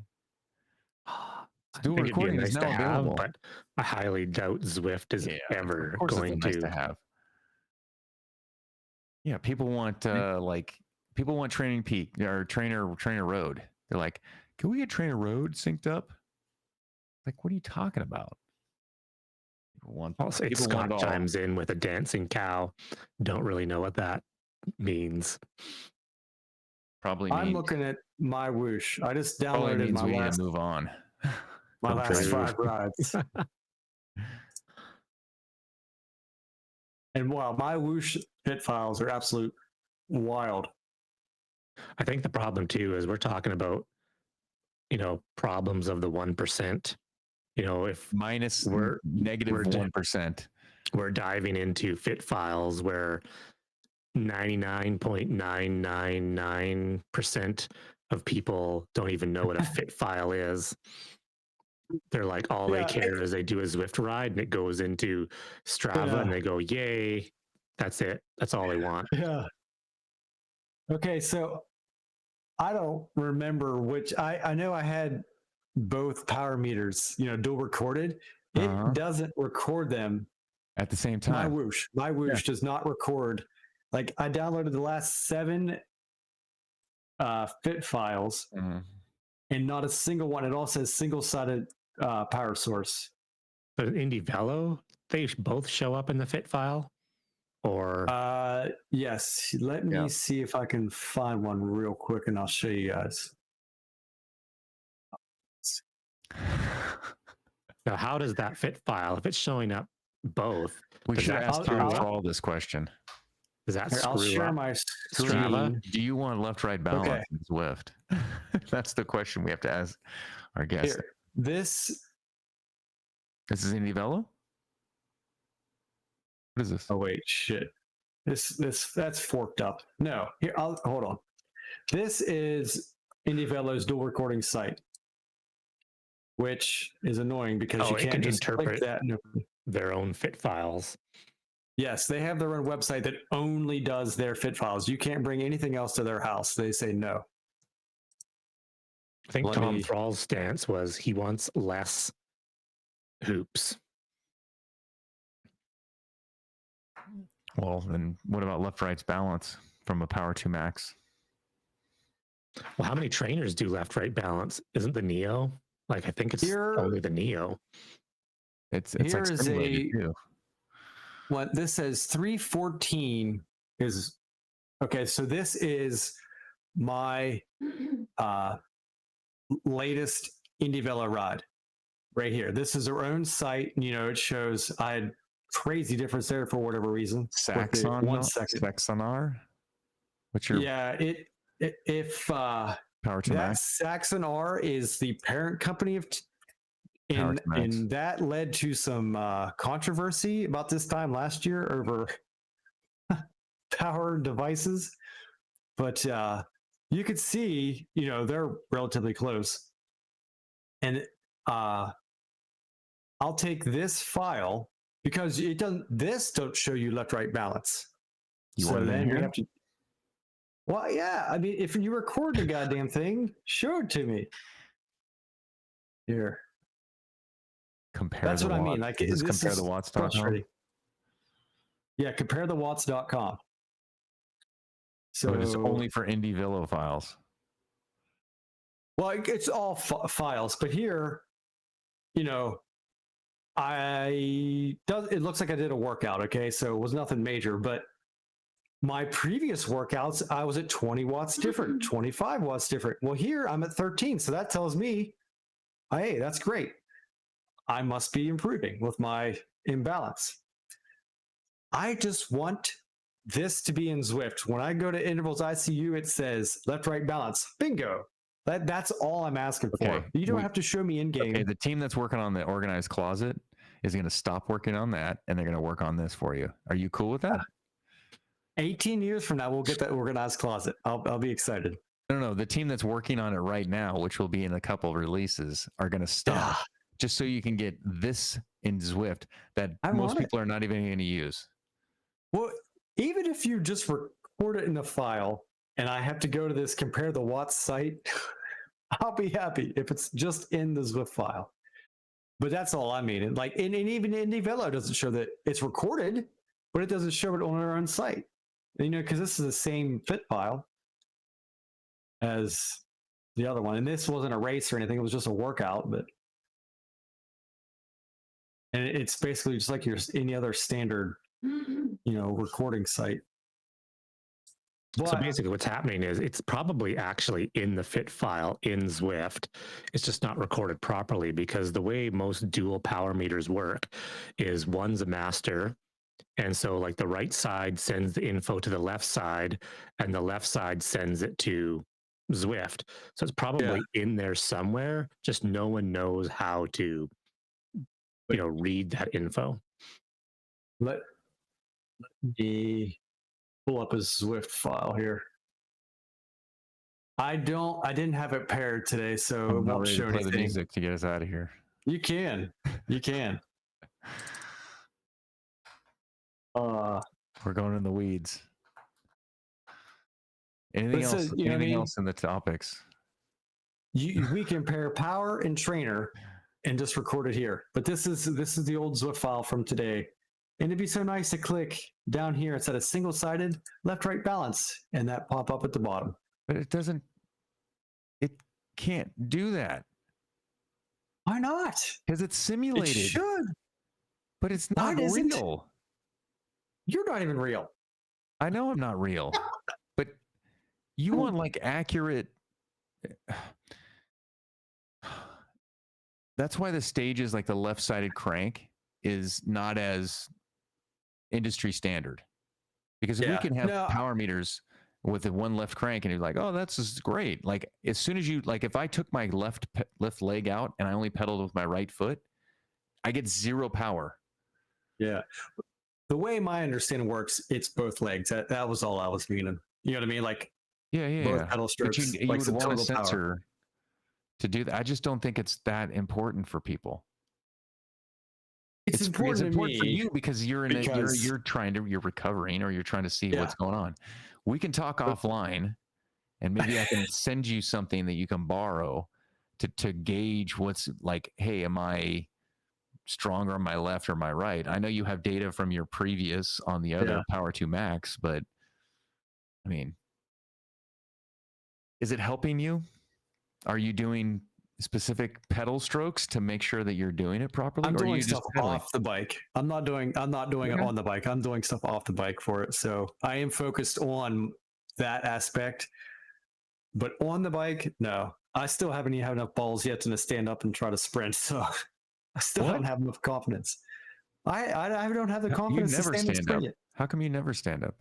Dual recording is now available. But I highly doubt Zwift is ever going nice to have. Yeah, people want Training Peak or Trainer Road. They're like, can we get Trainer Road synced up? Like, what are you talking about? I'll say Scott chimes in with a dancing cow. Don't really know what that means. Probably. I'm looking at my Whoosh. I just downloaded my last. Move on. My last 5 rides. And wow, my Whoosh fit files are absolute wild. I think the problem too is we're talking about, problems of the 1%. If we're negative 1%, we're diving into fit files where 99.999% of people don't even know what a fit file is. They're like, all they care is they do a Zwift ride and it goes into Strava and they go, yay, that's it. That's all they want. Yeah. Okay, so I don't remember which, I know I had both power meters, dual recorded. It doesn't record them at the same time. My Whoosh does not record. Like, I downloaded the last 7 fit files and not a single one. It all says single-sided power source. But in Velo, they both show up in the fit file? Or yes. Let me see if I can find one real quick and I'll show you guys. Now, how does that fit file, if it's showing up both? We should ask Tom Thrall this question. Does that I'll share my screen. Do you want left-right balance in Zwift? That's the question we have to ask our guests. Here, this is in Velo? What is this? Oh wait, shit. That's forked up. No, here, hold on. This is IndieVelo's dual recording site, which is annoying because you can't just interpret that. Their own fit files. Yes, they have their own website that only does their fit files. You can't bring anything else to their house. They say no. I think Tom Thrall's stance was he wants less hoops. Well, then what about left-right's balance from a Power 2 Max? Well, how many trainers do left-right balance? Isn't the Neo? Like, I think it's only the Neo. It's like simulated too. What this says 314 is okay. So this is my latest Indie Velo ride right here. This is our own site. You know, it shows I had crazy difference there for whatever reason. Saxon, 1 second. Saxonar. What's your Yeah, if Power to that Max? Saxon R is the parent company of Power to Max. and that led to some controversy about this time last year over power devices. But you could see, you know, they're relatively close. And I'll take this file because it doesn't. This don't show you left-right balance. You so want it in then here? we have to. Well, yeah. I mean, if you record the goddamn thing, show it to me. Here. Compare. That's the what I watts. mean. Like, Is this this compare is the watts.com? frustrating. Yeah, compareTheWatts.com. So But it's only for Indie Velo files. Well, it's all files, but here, you know, it looks like I did a workout. Okay, so it was nothing major, but my previous workouts, I was at 20 watts different, 25 watts different. Well, here I'm at 13, so that tells me, hey, that's great. I must be improving with my imbalance. I just want this to be in Zwift. When I go to intervals ICU, it says left-right balance. Bingo. That's all I'm asking for. You don't have to show me in game. Okay, the team that's working on the organized closet is going to stop working on that, and they're going to work on this for you. Are you cool with that? 18 years from now, we'll get that organized closet. I'll be excited. No. The team that's working on it right now, which will be in a couple of releases, are going to stop just so you can get this in Zwift that most people are not even going to use. Well, even if you just record it in a file and I have to go to this compare the watts site, I'll be happy if it's just in the Zwift file. But that's all I mean. And like, and even Indie Velo doesn't show that it's recorded, but it doesn't show it on our own site. You know, because this is the same fit file as the other one, and this wasn't a race or anything; it was just a workout. But and it's basically just like any other standard, you know, recording site. But, so basically what's happening is it's probably actually in the fit file in Zwift. It's just not recorded properly because the way most dual power meters work is one's a master. And so like the right side sends the info to the left side and the left side sends it to Zwift. So it's probably in there somewhere. Just no one knows how to, you know, read that info. Let me pull up a Zwift file here. I didn't have it paired today, so it won't show anything. The music to get us out of here. You can. We're going in the weeds. Anything else? Anything else in the topics? We compare power and trainer and just record it here. But this is the old Zwift file from today. And it'd be so nice to click down here instead of single-sided left-right balance and that pop up at the bottom. But it doesn't. It can't do that. Why not? Because it's simulated. It should. But it's not real. You're not even real. I know I'm not real. But you want like accurate. That's why the stages like the left-sided crank is not as industry standard. Because if we can have power meters with the one left crank and you're like, oh, that's just great. Like as soon as you, like if I took my left leg out and I only pedaled with my right foot, I get 0 power. Yeah. The way my understanding works, it's both legs. That was all I was meaning. You know what I mean? Like both pedal strokes. But you would want a sensor to do that. I just don't think it's that important for people. It's important for you because you're you're recovering or you're trying to see what's going on. We can talk offline and maybe I can send you something that you can borrow to gauge what's like, hey, am I stronger on my left or my right? I know you have data from your previous on the other Power 2 Max, but I mean, is it helping you? Are you doing specific pedal strokes to make sure that you're doing it properly? I'm doing stuff off the bike. I'm not doing it on the bike. I'm doing stuff off the bike for it. So I am focused on that aspect. But on the bike, no. I still haven't even had enough balls yet to stand up and try to sprint. So I still don't have enough confidence. I don't have the You confidence to never stand and stand sprint up. yet. How come you never stand up?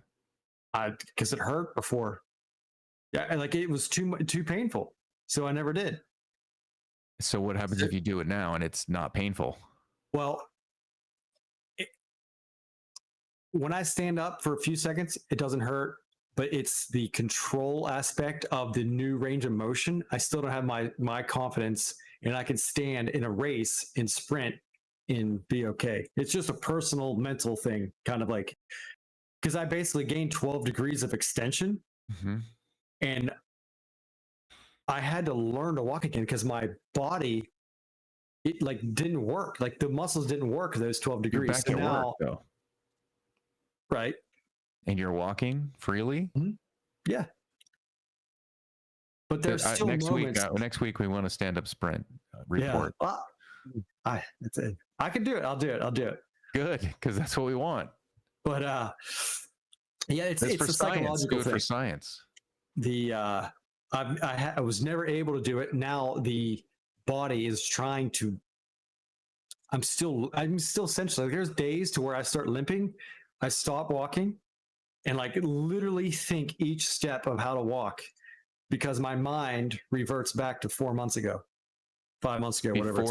Because it hurt before. Yeah, and like it was too painful. So I never did. So what happens if you do it now and it's not painful? Well, when I stand up for a few seconds, it doesn't hurt, but it's the control aspect of the new range of motion. I still don't have my confidence, and I can stand in a race and sprint and be okay. It's just a personal mental thing, kind of like, because I basically gained 12 degrees of extension, and I had to learn to walk again because my body, it like didn't work. Like the muscles didn't work those 12 degrees. You're back so at now, work though. Right. And you're walking freely? Yeah. But there's still moments. Next week we want a stand-up sprint report. Yeah. That's it. I can do it. I'll do it. Good, because that's what we want. But yeah, it's for a science. psychological Good thing. For science. I was never able to do it. Now the body is trying to. I'm still essentially. There's days to where I start limping. I stop walking, and like literally think each step of how to walk, because my mind reverts back to 4 months ago, 5 months ago, whatever.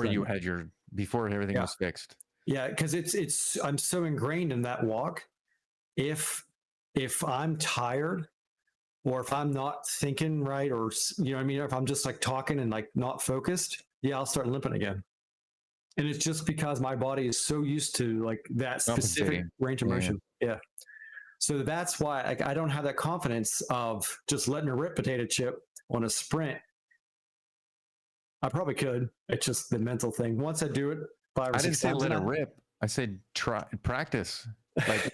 Before everything was fixed. Yeah, because it's I'm so ingrained in that walk. If I'm tired, or if I'm not thinking right, or you know what I mean, if I'm just like talking and like not focused, yeah, I'll start limping again. And it's just because my body is so used to like that specific range of motion. Yeah. So that's why I don't have that confidence of just letting a rip potato chip on a sprint. I probably could. It's just the mental thing. Once I do it 5 or 6 times. I didn't say let it rip. I said try practice. Like,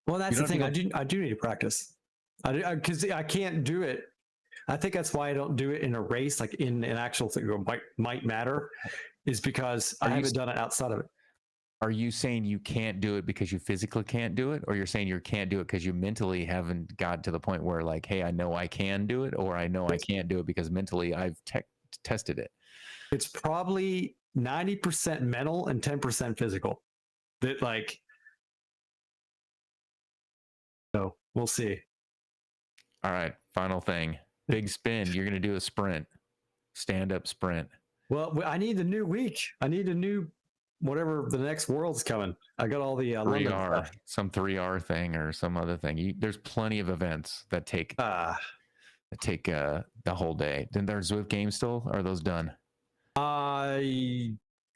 well, that's the thing. I do need to practice. Because I can't do it. I think that's why I don't do it in a race, like in an actual thing that might matter, is because I haven't done it outside of it. Are you saying you can't do it because you physically can't do it? Or you're saying you can't do it because you mentally haven't got to the point where like, hey, I know I can do it, or I know I can't do it because mentally I've tested it? It's probably 90% mental and 10% physical. That like, so we'll see. All right, final thing. Big spin. You're going to do a sprint, stand-up sprint. Well, I need the new week. I need a new whatever the next world's coming. I got all the 3R, some 3R thing or some other thing. There's plenty of events that take the whole day. Then there's Zwift games still? Or are those done? I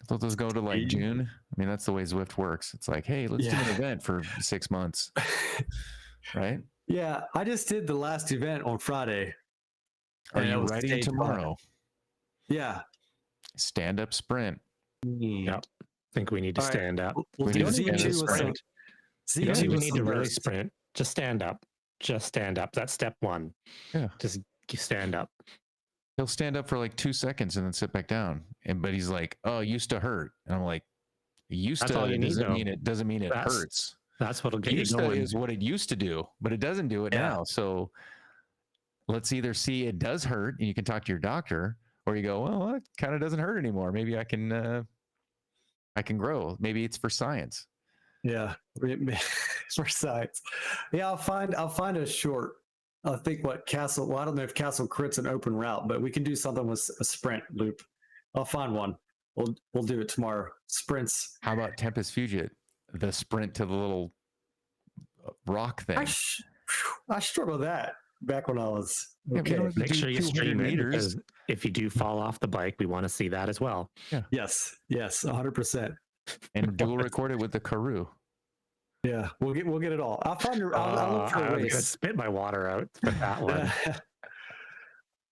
thought those go to like June. I mean, that's the way Zwift works. It's like, hey, let's do an event for 6 months, right? Yeah, I just did the last event on Friday. Are you riding tomorrow? Yeah. Stand up sprint. Yeah. I think we need to stand up. We'll do Z2 sprint. You don't even need to really sprint. Just stand up. Just stand up. That's step one. Yeah. Just stand up. He'll stand up for like 2 seconds and then sit back down. But he's like, "Oh, it used to hurt." And I'm like, "Used to doesn't mean it hurts." That's what'll get you going. Is what it used to do, but it doesn't do it now. So let's either see it does hurt, and you can talk to your doctor, or you go, "Well, it kind of doesn't hurt anymore. Maybe I can grow. Maybe it's for science." Yeah, for science. Yeah, I'll find a short. I think Castle. Well, I don't know if Castle Crit's an open route, but we can do something with a sprint loop. I'll find one. We'll do it tomorrow. Sprints. How about Tempest Fugit? The sprint to the little rock thing. I struggled with that back when I was okay. Make sure you stream it, because if you do fall off the bike, we want to see that as well. Yeah. Yes, 100%. And dual record it with the Karoo. Yeah, we'll get it all. I'll find her. I'll look for a race. I'm gonna spit my water out with that one.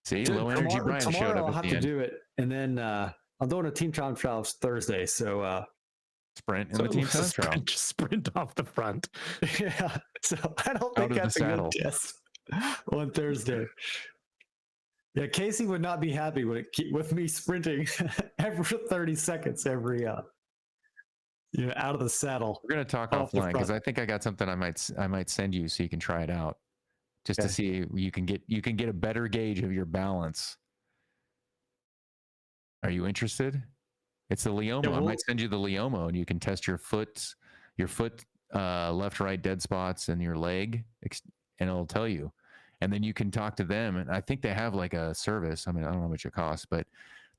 See, low energy Brian showed up. I'll have to do it, and then I'm doing a team time trial Thursday. So sprint in the team time trial. Sprint off the front. Yeah. So I don't think that's a good test on Thursday. Yeah, Casey would not be happy with me sprinting every 30 seconds, out of the saddle. We're gonna talk offline because I think I got something I might send you so you can try it out. just to see you can get a better gauge of your balance. Are you interested? It's the Leomo. Yeah, I might send you the Leomo, and you can test your foot, left, right, dead spots, and your leg, and it'll tell you. And then you can talk to them. And I think they have like a service. I mean, I don't know how much it costs, but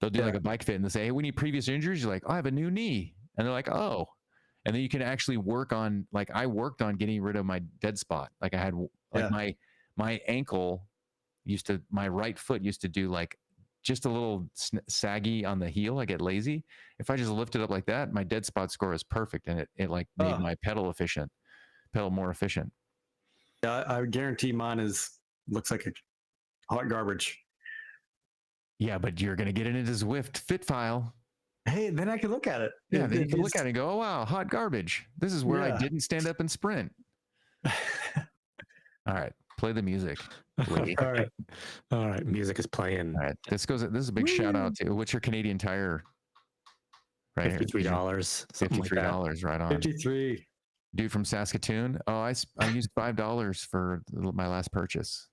they'll do like a bike fit, and they say, "Hey, we need previous injuries." You're like, "Oh, I have a new knee," and they're like, "Oh." And then you can actually work on, like, I worked on getting rid of my dead spot. Like I had like my ankle my right foot used to do like just a little saggy on the heel. I get lazy. If I just lift it up like that, my dead spot score is perfect, and it like made my pedal more efficient. Yeah, I guarantee mine looks like a hot garbage. Yeah, but you're gonna get it into Zwift fit file. Hey, then I can look at it. Yeah, then you can look at it and go, "Oh wow, hot garbage. This is where I didn't stand up and sprint." All right, play the music. All right, music is playing. All right, this is a big shout out to, what's your Canadian Tire? Right, $53, $53, right on. 53. Dude from Saskatoon. Oh, I used $5 for my last purchase.